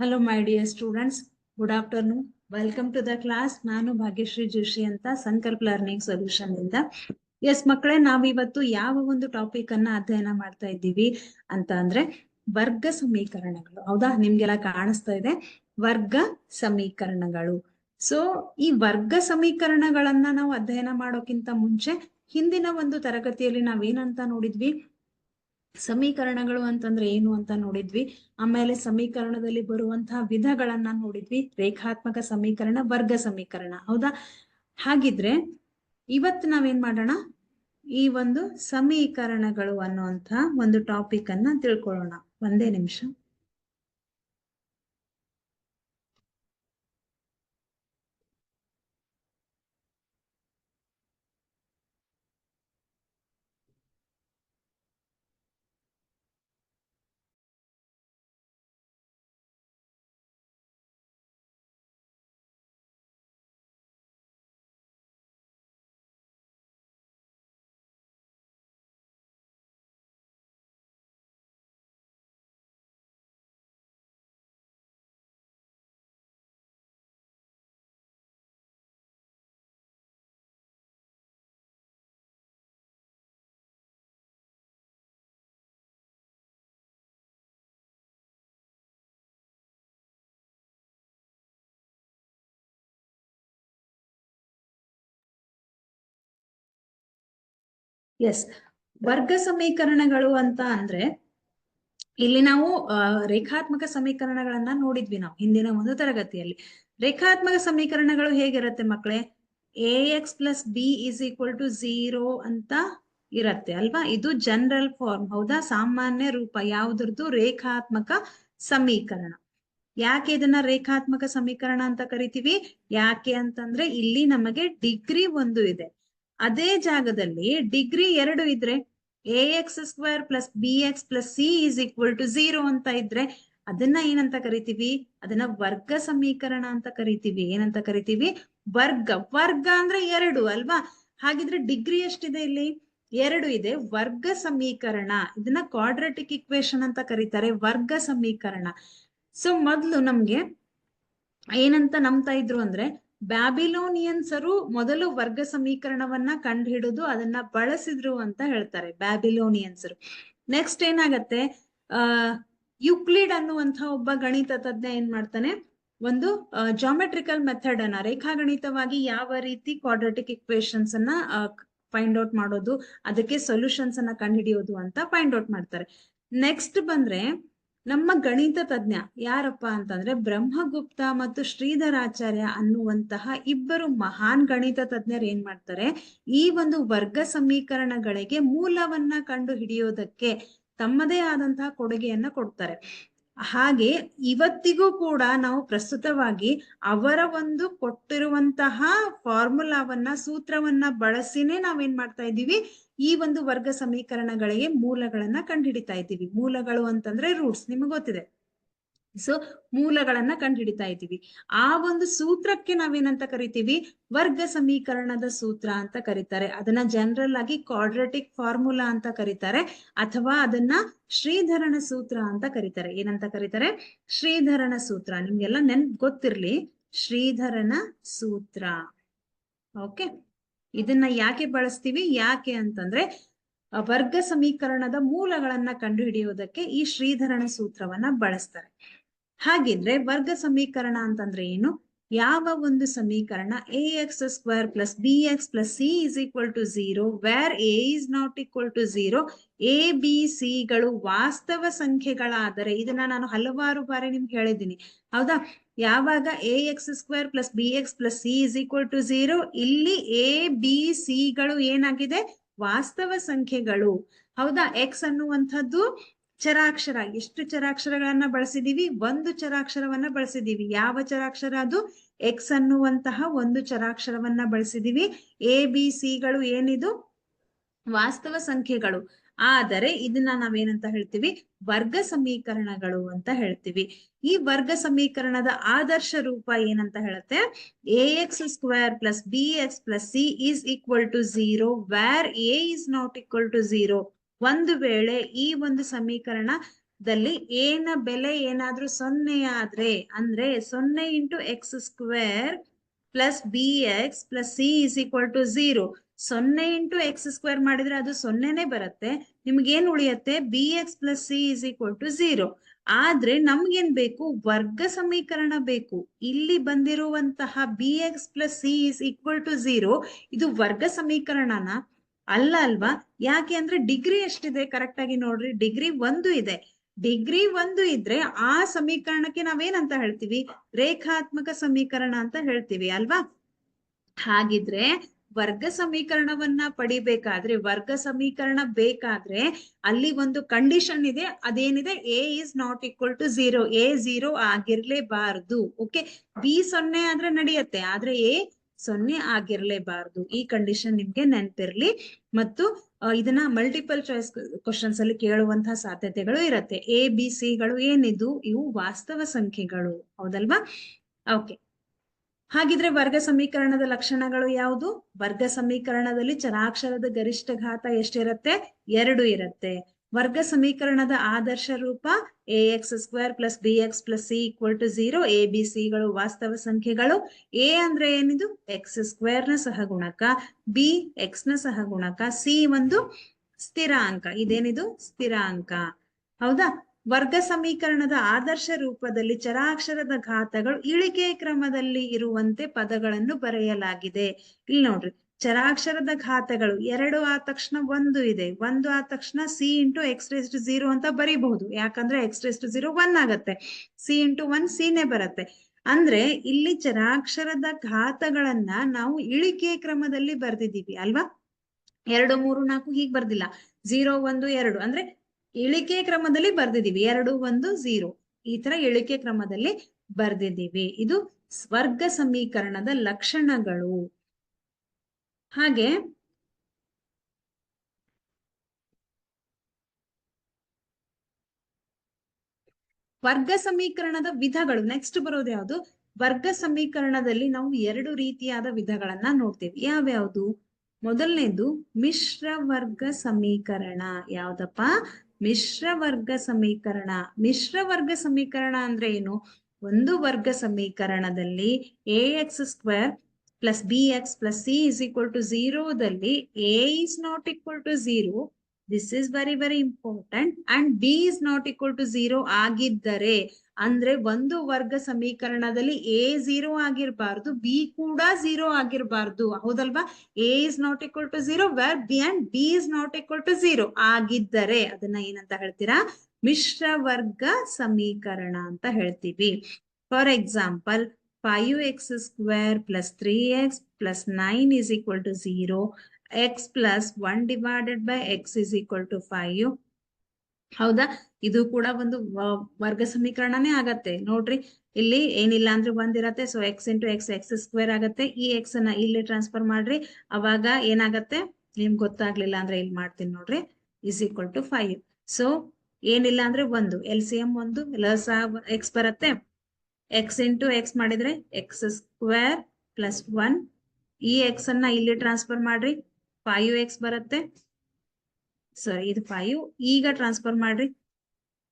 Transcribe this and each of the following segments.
Hello, my dear students. Good afternoon. Welcome to the class. ನಾನು ಭಾಗ್ಯಶ್ರೀ ಜೋಶಿ ಅಂತ ಸಂಕಲ್ಪ learning solution ಇಂದ. ಎಸ್ ಮಕ್ಕಳೇ, ನಾವಿವತ್ತು ಯಾವ ಒಂದು ಟಾಪಿಕ್ ಅನ್ನ ಅಧ್ಯಯನ ಮಾಡ್ತಾ ಇದ್ದೀವಿ ಅಂತ ಅಂದ್ರೆ ವರ್ಗ ಸಮೀಕರಣಗಳು. ಹೌದಾ? ನಿಮ್ಗೆಲ್ಲ ಕಾಣಿಸ್ತಾ ಇದೆ ವರ್ಗ ಸಮೀಕರಣಗಳು. ಸೊ ಈ ವರ್ಗ ಸಮೀಕರಣಗಳನ್ನ ನಾವು ಅಧ್ಯಯನ ಮಾಡೋಕ್ಕಿಂತ ಮುಂಚೆ ಹಿಂದಿನ ಒಂದು ತರಗತಿಯಲ್ಲಿ ನಾವೇನಂತ ನೋಡಿದ್ವಿ? ಸಮೀಕರಣಗಳು ಅಂತಂದ್ರೆ ಏನು ಅಂತ ನೋಡಿದ್ವಿ. ಆಮೇಲೆ ಸಮೀಕರಣದಲ್ಲಿ ಬರುವಂತಹ ವಿಧಗಳನ್ನ ನೋಡಿದ್ವಿ. ರೇಖಾತ್ಮಕ ಸಮೀಕರಣ, ವರ್ಗ ಸಮೀಕರಣ. ಹೌದಾ? ಹಾಗಿದ್ರೆ ಇವತ್ತು ನಾವೇನ್ ಮಾಡೋಣ, ಈ ಒಂದು ಸಮೀಕರಣಗಳು ಅನ್ನುವಂತ ಒಂದು ಟಾಪಿಕ್ ಅನ್ನ ತಿಳ್ಕೊಳ್ಳೋಣ. ಒಂದೇ ನಿಮಿಷ. ಎಸ್, ವರ್ಗ ಸಮೀಕರಣಗಳು ಅಂತ ಅಂದ್ರೆ ಇಲ್ಲಿ ನಾವು ರೇಖಾತ್ಮಕ ಸಮೀಕರಣಗಳನ್ನ ನೋಡಿದ್ವಿ ನಾವು ಹಿಂದಿನ ಒಂದು ತರಗತಿಯಲ್ಲಿ. ರೇಖಾತ್ಮಕ ಸಮೀಕರಣಗಳು ಹೇಗಿರುತ್ತೆ ಮಕ್ಕಳೇ? ax plus B is equal to 0 ಅಂತ ಇರತ್ತೆ ಅಲ್ವಾ? ಇದು ಜನರಲ್ ಫಾರ್ಮ್. ಹೌದಾ? ಸಾಮಾನ್ಯ ರೂಪ ಯಾವುದ್ರದ್ದು? ರೇಖಾತ್ಮಕ ಸಮೀಕರಣ. ಯಾಕೆ ಇದನ್ನ ರೇಖಾತ್ಮಕ ಸಮೀಕರಣ ಅಂತ ಕರಿತೀವಿ? ಯಾಕೆ ಅಂತಂದ್ರೆ ಇಲ್ಲಿ ನಮಗೆ ಡಿಗ್ರಿ ಒಂದು ಇದೆ. ಅದೇ ಜಾಗದಲ್ಲಿ ಡಿಗ್ರಿ 2 ಇದ್ರೆ ax² plus bx plus c is equal to 0 ಅಂತ ಇದ್ರೆ ಅದನ್ನ ಏನಂತ ಕರಿತೀವಿ? ಅದನ್ನ ವರ್ಗ ಸಮೀಕರಣ ಅಂತ ಕರಿತೀವಿ. ಏನಂತ ಕರಿತೀವಿ? ವರ್ಗ. ವರ್ಗ ಅಂದ್ರೆ 2 ಅಲ್ವಾ? ಹಾಗಿದ್ರೆ ಡಿಗ್ರಿ ಎಷ್ಟಿದೆ ಇಲ್ಲಿ? 2 ಇದೆ. ವರ್ಗ ಸಮೀಕರಣ. ಇದನ್ನ ಕ್ವಾಡ್ರಾಟಿಕ್ ಇಕ್ವೇಶನ್ ಅಂತ ಕರೀತಾರೆ, ವರ್ಗ ಸಮೀಕರಣ. ಸೊ ಮೊದ್ಲು ನಮ್ಗೆ ಏನಂತ ನಂಬ್ತಾ ಇದ್ರು ಅಂದ್ರೆ, ಬ್ಯಾಬಿಲೋನಿಯನ್ಸರು ಮೊದಲು ವರ್ಗ ಸಮೀಕರಣವನ್ನ ಕಂಡು ಹಿಡಿದು ಅದನ್ನ ಬಳಸಿದ್ರು ಅಂತ ಹೇಳ್ತಾರೆ ಬ್ಯಾಬಿಲೋನಿಯನ್ಸರು. ನೆಕ್ಸ್ಟ್ ಏನಾಗತ್ತೆ, ಯುಕ್ಲಿಡ್ ಅನ್ನುವಂಥ ಒಬ್ಬ ಗಣಿತ ತಜ್ಞ ಏನ್ ಮಾಡ್ತಾನೆ, ಒಂದು ಜಾಮೆಟ್ರಿಕಲ್ ಮೆಥಡ್ ಅನ್ನ, ರೇಖಾಗಣಿತವಾಗಿ ಯಾವ ರೀತಿ ಕ್ವಾಡ್ರಾಟಿಕ್ ಇಕ್ವೇಶನ್ಸ್ ಅನ್ನ ಫೈಂಡ್ ಔಟ್ ಮಾಡೋದು, ಅದಕ್ಕೆ ಸೊಲ್ಯೂಷನ್ಸ್ ಅನ್ನ ಕಂಡುಹಿಡಿಯೋದು ಅಂತ ಫೈಂಡ್ ಔಟ್ ಮಾಡ್ತಾರೆ. ನೆಕ್ಸ್ಟ್ ಬಂದ್ರೆ ನಮ್ಮ ಗಣಿತ ತಜ್ಞ ಯಾರಪ್ಪ ಅಂತಂದ್ರೆ ಬ್ರಹ್ಮಗುಪ್ತ ಮತ್ತು ಶ್ರೀಧರಾಚಾರ್ಯ ಅನ್ನುವಂತಹ ಇಬ್ಬರು ಮಹಾನ್ ಗಣಿತ ತಜ್ಞರು ಏನ್ ಮಾಡ್ತಾರೆ, ಈ ಒಂದು ವರ್ಗ ಸಮೀಕರಣಗಳಿಗೆ ಮೂಲವನ್ನ ಕಂಡು ಹಿಡಿಯೋದಕ್ಕೆ ತಮ್ಮದೇ ಆದಂತಹ ಕೊಡುಗೆಯನ್ನ ಕೊಡ್ತಾರೆ. ಹಾಗೆ ಇವತ್ತಿಗೂ ಕೂಡ ನಾವು ಪ್ರಸ್ತುತವಾಗಿ ಅವರ ಒಂದು ಕೊಟ್ಟಿರುವಂತಹ ಫಾರ್ಮುಲಾವನ್ನ, ಸೂತ್ರವನ್ನ ಬಳಸಿನೇ ನಾವೇನ್ ಮಾಡ್ತಾ ಇದ್ದೀವಿ, ಈ ಒಂದು ವರ್ಗ ಸಮೀಕರಣಗಳಿಗೆ ಮೂಲಗಳನ್ನ ಕಂಡುಹಿಡಿತಾ ಇದ್ದೀವಿ. ಮೂಲಗಳು ಅಂತಂದ್ರೆ ರೂಟ್ಸ್, ನಿಮಗೆ ಗೊತ್ತಿದೆ. ಸೊ ಮೂಲಗಳನ್ನ ಕಂಡುಹಿಡಿತಾ ಇದ್ದೀವಿ. ಆ ಒಂದು ಸೂತ್ರಕ್ಕೆ ನಾವೇನಂತ ಕರಿತೀವಿ? ವರ್ಗ ಸಮೀಕರಣದ ಸೂತ್ರ ಅಂತ ಕರೀತಾರೆ. ಅದನ್ನ ಜನರಲ್ ಆಗಿ ಕ್ವಾಡ್ರಾಟಿಕ್ ಫಾರ್ಮುಲಾ ಅಂತ ಕರೀತಾರೆ, ಅಥವಾ ಅದನ್ನ ಶ್ರೀಧರನ ಸೂತ್ರ ಅಂತ ಕರೀತಾರೆ. ಏನಂತ ಕರೀತಾರೆ? ಶ್ರೀಧರನ ಸೂತ್ರ. ನಿಮ್ಗೆಲ್ಲ ಗೊತ್ತಿರ್ಲಿ, ಶ್ರೀಧರನ ಸೂತ್ರ. ಓಕೆ, ಇದನ್ನ ಯಾಕೆ ಬಳಸ್ತೀವಿ? ಯಾಕೆ ಅಂತಂದ್ರೆ ವರ್ಗ ಸಮೀಕರಣದ ಮೂಲಗಳನ್ನ ಕಂಡುಹಿಡಿಯುವುದಕ್ಕೆ ಈ ಶ್ರೀಧರನ ಸೂತ್ರವನ್ನ ಬಳಸ್ತಾರೆ. ಹಾಗಿದ್ರೆ ವರ್ಗ ಸಮೀಕರಣ ಅಂತಂದ್ರೆ ಏನು? ಯಾವ ಒಂದು ಸಮೀಕರಣ ax² plus bx plus c is equal to 0 where a is not equal to 0, a b c ಗಳು ವಾಸ್ತವ ಸಂಖ್ಯೆಗಳಾದರೆ, ಇದನ್ನ ನಾನು ಹಲವಾರು ಬಾರಿ ನಿಮ್ಗೆ ಹೇಳಿದ್ದೀನಿ. ಹೌದಾ? ಯಾವಾಗ ax² plus bx plus c is equal to 0, ಇಲ್ಲಿ a b c ಗಳು ಏನಾಗಿದೆ? ವಾಸ್ತವ ಸಂಖ್ಯೆಗಳು. ಹೌದಾ? x ಅನ್ನುವಂಥದ್ದು ಚರಾಕ್ಷರ. ಎಷ್ಟು ಚರಾಕ್ಷರಗಳನ್ನ ಬಳಸಿದೀವಿ? ಒಂದು ಚರಾಕ್ಷರವನ್ನ ಬಳಸಿದೀವಿ. ಯಾವ ಚರಾಕ್ಷರ ಅದು? ಎಕ್ಸ್ ಅನ್ನುವಂತಹ ಒಂದು ಚರಾಕ್ಷರವನ್ನ ಬಳಸಿದೀವಿ. ಎ ಬಿ ಸಿ ಗಳು ಏನಿದು? ವಾಸ್ತವ ಸಂಖ್ಯೆಗಳು. ಆದರೆ ಇದನ್ನ ನಾವೇನಂತ ಹೇಳ್ತೀವಿ? ವರ್ಗ ಸಮೀಕರಣಗಳು ಅಂತ ಹೇಳ್ತೀವಿ. ಈ ವರ್ಗ ಸಮೀಕರಣದ ಆದರ್ಶ ರೂಪ ಏನಂತ ಹೇಳುತ್ತೆ? ax² plus bx plus c is equal to 0 where a is not equal to 0. ಒಂದು ವೇಳೆ ಈ ಒಂದು ಸಮೀಕರಣ ದಲ್ಲಿ a ನ ಬೆಲೆ ಏನಾದ್ರೂ 0 ಆದ್ರೆ, ಅಂದ್ರೆ 0 into x square plus B X plus C is equal to 0. 0 into x square ಮಾಡಿದ್ರೆ ಅದು 0ನೇ ಬರುತ್ತೆ. ನಿಮ್ಗೇನ್ ಉಳಿಯತ್ತೆ? B X plus C is equal to 0. ಆದ್ರೆ ನಮ್ಗೇನ್ ಬೇಕು? ವರ್ಗ ಸಮೀಕರಣ ಬೇಕು. ಇಲ್ಲಿ ಬಂದಿರುವಂತಹ b X plus C is equal to 0 ಇದು ವರ್ಗ ಸಮೀಕರಣನ ಅಲ್ಲ ಅಲ್ವಾ? ಯಾಕೆ ಅಂದ್ರೆ ಡಿಗ್ರಿ ಎಷ್ಟಿದೆ? ಕರೆಕ್ಟ್ ಆಗಿ ನೋಡ್ರಿ, ಡಿಗ್ರಿ 1 ಇದೆ. ಡಿಗ್ರಿ 1 ಇದ್ರೆ ಆ ಸಮೀಕರಣಕ್ಕೆ ನಾವೇನಂತ ಹೇಳ್ತೀವಿ? ರೇಖಾತ್ಮಕ ಸಮೀಕರಣ ಅಂತ ಹೇಳ್ತೀವಿ ಅಲ್ವಾ? ಹಾಗಿದ್ರೆ ವರ್ಗ ಸಮೀಕರಣವನ್ನ ಪಡಿಬೇಕಾದ್ರೆ, ವರ್ಗ ಸಮೀಕರಣ ಬೇಕಾದ್ರೆ ಅಲ್ಲಿ ಒಂದು ಕಂಡೀಷನ್ ಇದೆ. ಅದೇನಿದೆ? A is not equal to 0. A 0 ಆಗಿರ್ಲೇಬಾರ್ದು. ಓಕೆ, ಬಿ 0 ಆದ್ರೆ ನಡೆಯುತ್ತೆ, ಆದ್ರೆ ಎ 0 ಆಗಿರ್ಲೇಬಾರ್ದು. ಈ ಕಂಡೀಷನ್ ನಿಮ್ಗೆ ನೆನಪಿರ್ಲಿ. ಮತ್ತು ಇದನ್ನ ಮಲ್ಟಿಪಲ್ ಚಾಯ್ಸ್ ಕ್ವಶನ್ಸ್ ಅಲ್ಲಿ ಕೇಳುವಂತಹ ಸಾಧ್ಯತೆಗಳು ಇರುತ್ತೆ. ಎ ಬಿ ಸಿ ಗಳು ಏನಿದು? ಇವು ವಾಸ್ತವ ಸಂಖ್ಯೆಗಳು, ಹೌದಲ್ವಾ? ಓಕೆ, ಹಾಗಿದ್ರೆ ವರ್ಗ ಸಮೀಕರಣದ ಲಕ್ಷಣಗಳು ಯಾವುದು? ವರ್ಗ ಸಮೀಕರಣದಲ್ಲಿ ಚರಾಕ್ಷರದ ಗರಿಷ್ಠ ಘಾತ ಎಷ್ಟಿರುತ್ತೆ? 2 ಇರುತ್ತೆ. ವರ್ಗ ಸಮೀಕರಣದ ಆದರ್ಶ ರೂಪ A X square plus B X plus C equal to 0. A B C ಗಳು ವಾಸ್ತವ ಸಂಖ್ಯೆಗಳು. ಎ ಅಂದ್ರೆ ಏನಿದು? ಎಕ್ಸ್ ಸ್ಕ್ವೇರ್ ನ ಸಹಗುಣಕ, ಬಿ ಎಕ್ಸ್ ನ ಸಹಗುಣಕ, ಸಿ ಒಂದು ಸ್ಥಿರಾಂಕ. ಇದೇನಿದು? ಸ್ಥಿರಾಂಕ. ಹೌದಾ? ವರ್ಗ ಸಮೀಕರಣದ ಆದರ್ಶ ರೂಪದಲ್ಲಿ ಚರಾಕ್ಷರದ ಘಾತಗಳು ಇಳಿಕೆ ಕ್ರಮದಲ್ಲಿ ಇರುವಂತೆ ಪದಗಳನ್ನು ಬರೆಯಲಾಗಿದೆ. ಇಲ್ಲಿ ನೋಡ್ರಿ, ಚರಾಕ್ಷರದ ಘಾತಗಳು 2 ಆದ ತಕ್ಷಣ 1 ಇದೆ. 1 ಆದ ತಕ್ಷಣ C into X raise to 0 ಅಂತ ಬರೀಬಹುದು. ಯಾಕಂದ್ರೆ ಎಕ್ಸ್ ರೇಸ್ ಟು 0 1 ಆಗತ್ತೆ. ಸಿ ಇಂಟು 1 ಸಿನೇ ಬರುತ್ತೆ. ಅಂದ್ರೆ ಇಲ್ಲಿ ಚರಾಕ್ಷರದ ಘಾತಗಳನ್ನ ನಾವು ಇಳಿಕೆ ಕ್ರಮದಲ್ಲಿ ಬರ್ದಿದ್ದೀವಿ ಅಲ್ವಾ? 2 3 4 ಹೀಗ್ ಬರ್ದಿಲ್ಲ. 0 1 2 ಅಂದ್ರೆ ಇಳಿಕೆ ಕ್ರಮದಲ್ಲಿ ಬರ್ದಿದ್ದೀವಿ. 2 1 0 ಈ ತರ ಇಳಿಕೆ ಕ್ರಮದಲ್ಲಿ ಬರ್ದಿದ್ದೀವಿ. ಇದು ವರ್ಗ ಸಮೀಕರಣದ ಲಕ್ಷಣಗಳು. ಹಾಗೆ ವರ್ಗ ಸಮೀಕರಣದ ವಿಧಗಳು. ನೆಕ್ಸ್ಟ್ ಬರೋದು ಯಾವುದು? ವರ್ಗ ಸಮೀಕರಣದಲ್ಲಿ ನಾವು 2 ರೀತಿಯಾದ ವಿಧಗಳನ್ನ ನೋಡ್ತೇವೆ. ಯಾವ್ಯಾವುದು? ಮೊದಲನೇದು ಮಿಶ್ರ ವರ್ಗ ಸಮೀಕರಣ. ಯಾವ್ದಪ್ಪ? ಮಿಶ್ರ ವರ್ಗ ಸಮೀಕರಣ. ಮಿಶ್ರ ವರ್ಗ ಸಮೀಕರಣ ಅಂದ್ರೆ ಏನು? ಒಂದು ವರ್ಗ ಸಮೀಕರಣದಲ್ಲಿ A X square plus B X plus C is equal to 0 ದಲ್ಲಿ A is not equal to 0, this is very very important, and B is not equal to 0 ಆಗಿದ್ದರೆ, ಅಂದ್ರೆ ಒಂದು ವರ್ಗ ಸಮೀಕರಣದಲ್ಲಿ ಎ 0 ಆಗಿರ್ಬಾರ್ದು, ಬಿ ಕೂಡ 0 ಆಗಿರ್ಬಾರ್ದು, ಹೌದಲ್ವಾ? A is not equal to 0 where B and B is not equal to 0 ಆಗಿದ್ದರೆ ಅದನ್ನ ಏನಂತ ಹೇಳ್ತೀರಾ? ಮಿಶ್ರ ವರ್ಗ ಸಮೀಕರಣ ಅಂತ ಹೇಳ್ತೀವಿ. For example, 5x square plus 3x plus 9 is equal to 0. x plus 1 divided by x is equal to 5. ಹೌದಾ? ಇದು ಕೂಡ ಒಂದು ವರ್ಗ ಸಮೀಕರಣನೇ ಆಗತ್ತೆ. ನೋಡ್ರಿ, ಇಲ್ಲಿ ಏನಿಲ್ಲ ಅಂದ್ರೆ 1 ಇರತ್ತೆ. So X into X X square ಆಗತ್ತೆ. ಈ ಎಕ್ಸ್ ಅನ್ನ ಇಲ್ಲಿ ಟ್ರಾನ್ಸ್ಫರ್ ಮಾಡ್ರಿ, ಅವಾಗ ಏನಾಗತ್ತೆ? ನಿಮ್ಗೆ ಗೊತ್ತಾಗ್ಲಿಲ್ಲ ಅಂದ್ರೆ ಇಲ್ಲಿ ಮಾಡ್ತೀನಿ ನೋಡ್ರಿ. Is equal to 5. ಸೊ ಏನಿಲ್ಲ ಅಂದ್ರೆ 1 LCM 1 ಲಸ ಎಕ್ಸ್ ಬರುತ್ತೆ. ಎಕ್ಸ್ ಇಂಟು ಎಕ್ಸ್ ಮಾಡಿದ್ರೆ ಎಕ್ಸ್ ಸ್ಕ್ವೇರ್ ಪ್ಲಸ್ 1. ಈ ಎಕ್ಸ್ ಅನ್ನ ಇಲ್ಲಿ ಟ್ರಾನ್ಸ್ಫರ್ ಮಾಡ್ರಿ, 5x ಬರುತ್ತೆ. ಸಾರಿ, ಇದು 5. ಈಗ ಟ್ರಾನ್ಸ್ಫರ್ ಮಾಡ್ರಿ,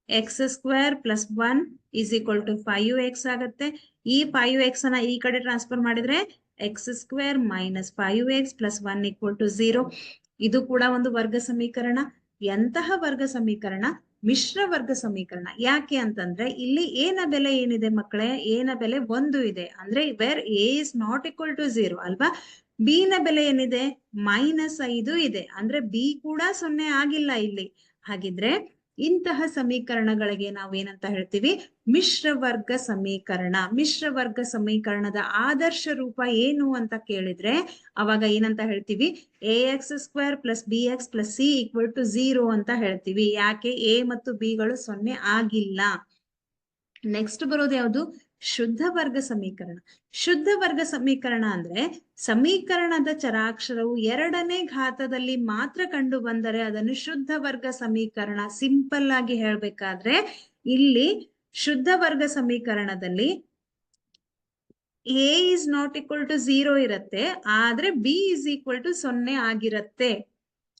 X square plus 1 is equal to 5x ಆಗತ್ತೆ. ಈ 5x ಅನ್ನ ಈ ಕಡೆ ಟ್ರಾನ್ಸ್ಫರ್ ಮಾಡಿದ್ರೆ X square minus 5x plus 1 equal to 0. ಇದು ಕೂಡ ಒಂದು ವರ್ಗ ಸಮೀಕರಣ. ಎಂತಹ ವರ್ಗ ಸಮೀಕರಣ? ಮಿಶ್ರ ವರ್ಗ ಸಮೀಕರಣ. ಯಾಕೆ ಅಂತಂದ್ರೆ ಇಲ್ಲಿ ಎ ನ ಬೆಲೆ ಏನಿದೆ ಮಕ್ಕಳೇ? ಎ ನ ಬೆಲೆ 1 ಇದೆ, ಅಂದ್ರೆ where A is not equal to 0 ಅಲ್ವಾ? ಬಿ ನ ಬೆಲೆ ಏನಿದೆ? -5 ಇದೆ, ಅಂದ್ರೆ ಬಿ ಕೂಡ 0 ಆಗಿಲ್ಲ ಇಲ್ಲಿ. ಹಾಗಿದ್ರೆ ಇಂತಹ ಸಮೀಕರಣಗಳಿಗೆ ನಾವು ಏನಂತ ಹೇಳ್ತೀವಿ? ಮಿಶ್ರ ವರ್ಗ ಸಮೀಕರಣ. ಮಿಶ್ರ ವರ್ಗ ಸಮೀಕರಣದ ಆದರ್ಶ ರೂಪ ಏನು ಅಂತ ಕೇಳಿದ್ರೆ ಅವಾಗ ಏನಂತ ಹೇಳ್ತೀವಿ? A X square plus B X plus C equal to 0 ಅಂತ ಹೇಳ್ತೀವಿ. ಯಾಕೆ? ಎ ಮತ್ತು ಬಿ ಗಳು 0 ಆಗಿಲ್ಲ. ನೆಕ್ಸ್ಟ್ ಬರೋದು ಯಾವುದು? ಶುದ್ಧ ವರ್ಗ ಸಮೀಕರಣ. ಶುದ್ಧ ವರ್ಗ ಸಮೀಕರಣ ಅಂದ್ರೆ ಸಮೀಕರಣದ ಚರಾಕ್ಷರವು 2ನೇ ಘಾತದಲ್ಲಿ ಮಾತ್ರ ಕಂಡು ಬಂದರೆ ಅದನ್ನು ಶುದ್ಧ ವರ್ಗ ಸಮೀಕರಣ. ಸಿಂಪಲ್ ಆಗಿ ಹೇಳ್ಬೇಕಾದ್ರೆ ಇಲ್ಲಿ ಶುದ್ಧ ವರ್ಗ ಸಮೀಕರಣದಲ್ಲಿ A is not equal to 0 ಇರುತ್ತೆ, ಆದ್ರೆ ಬಿ ಇಸ್ ಈಕ್ವಲ್ ಟು 0 ಆಗಿರತ್ತೆ.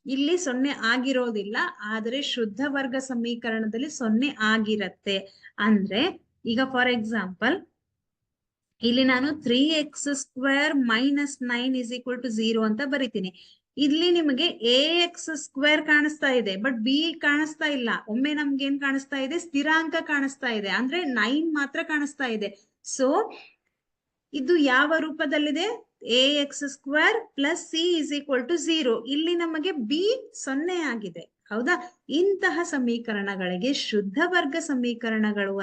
ಇಲ್ಲಿ 0 ಆಗಿರೋದಿಲ್ಲ, ಆದರೆ ಶುದ್ಧ ವರ್ಗ ಸಮೀಕರಣದಲ್ಲಿ 0 ಆಗಿರತ್ತೆ. ಅಂದ್ರೆ ಈಗ ಫಾರ್ ಎಕ್ಸಾಂಪಲ್ ಇಲ್ಲಿ ನಾನು 3x² - 9 = 0 ಅಂತ ಬರಿತೀನಿ. ಇಲ್ಲಿ ನಿಮಗೆ ax² ಕಾಣಿಸ್ತಾ ಇದೆ, ಬಟ್ b ಕಾಣಿಸ್ತಾ ಇಲ್ಲ. ಒಮ್ಮೆ ನಮ್ಗೆ ಏನ್ ಕಾಣಿಸ್ತಾ ಇದೆ? ಸ್ಥಿರಾಂಕ ಕಾಣಿಸ್ತಾ ಇದೆ, ಅಂದ್ರೆ 9 ಮಾತ್ರ ಕಾಣಿಸ್ತಾ ಇದೆ. ಸೊ ಇದು ಯಾವ ರೂಪದಲ್ಲಿದೆ? ax² + c = 0. ಇಲ್ಲಿ ನಮಗೆ b 0 ಆಗಿದೆ. ಹೌದಾ? ಇಂತಹ ಸಮೀಕರಣಗಳಿಗೆ ಶುದ್ಧ ವರ್ಗ ಸಮೀಕರಣಗಳು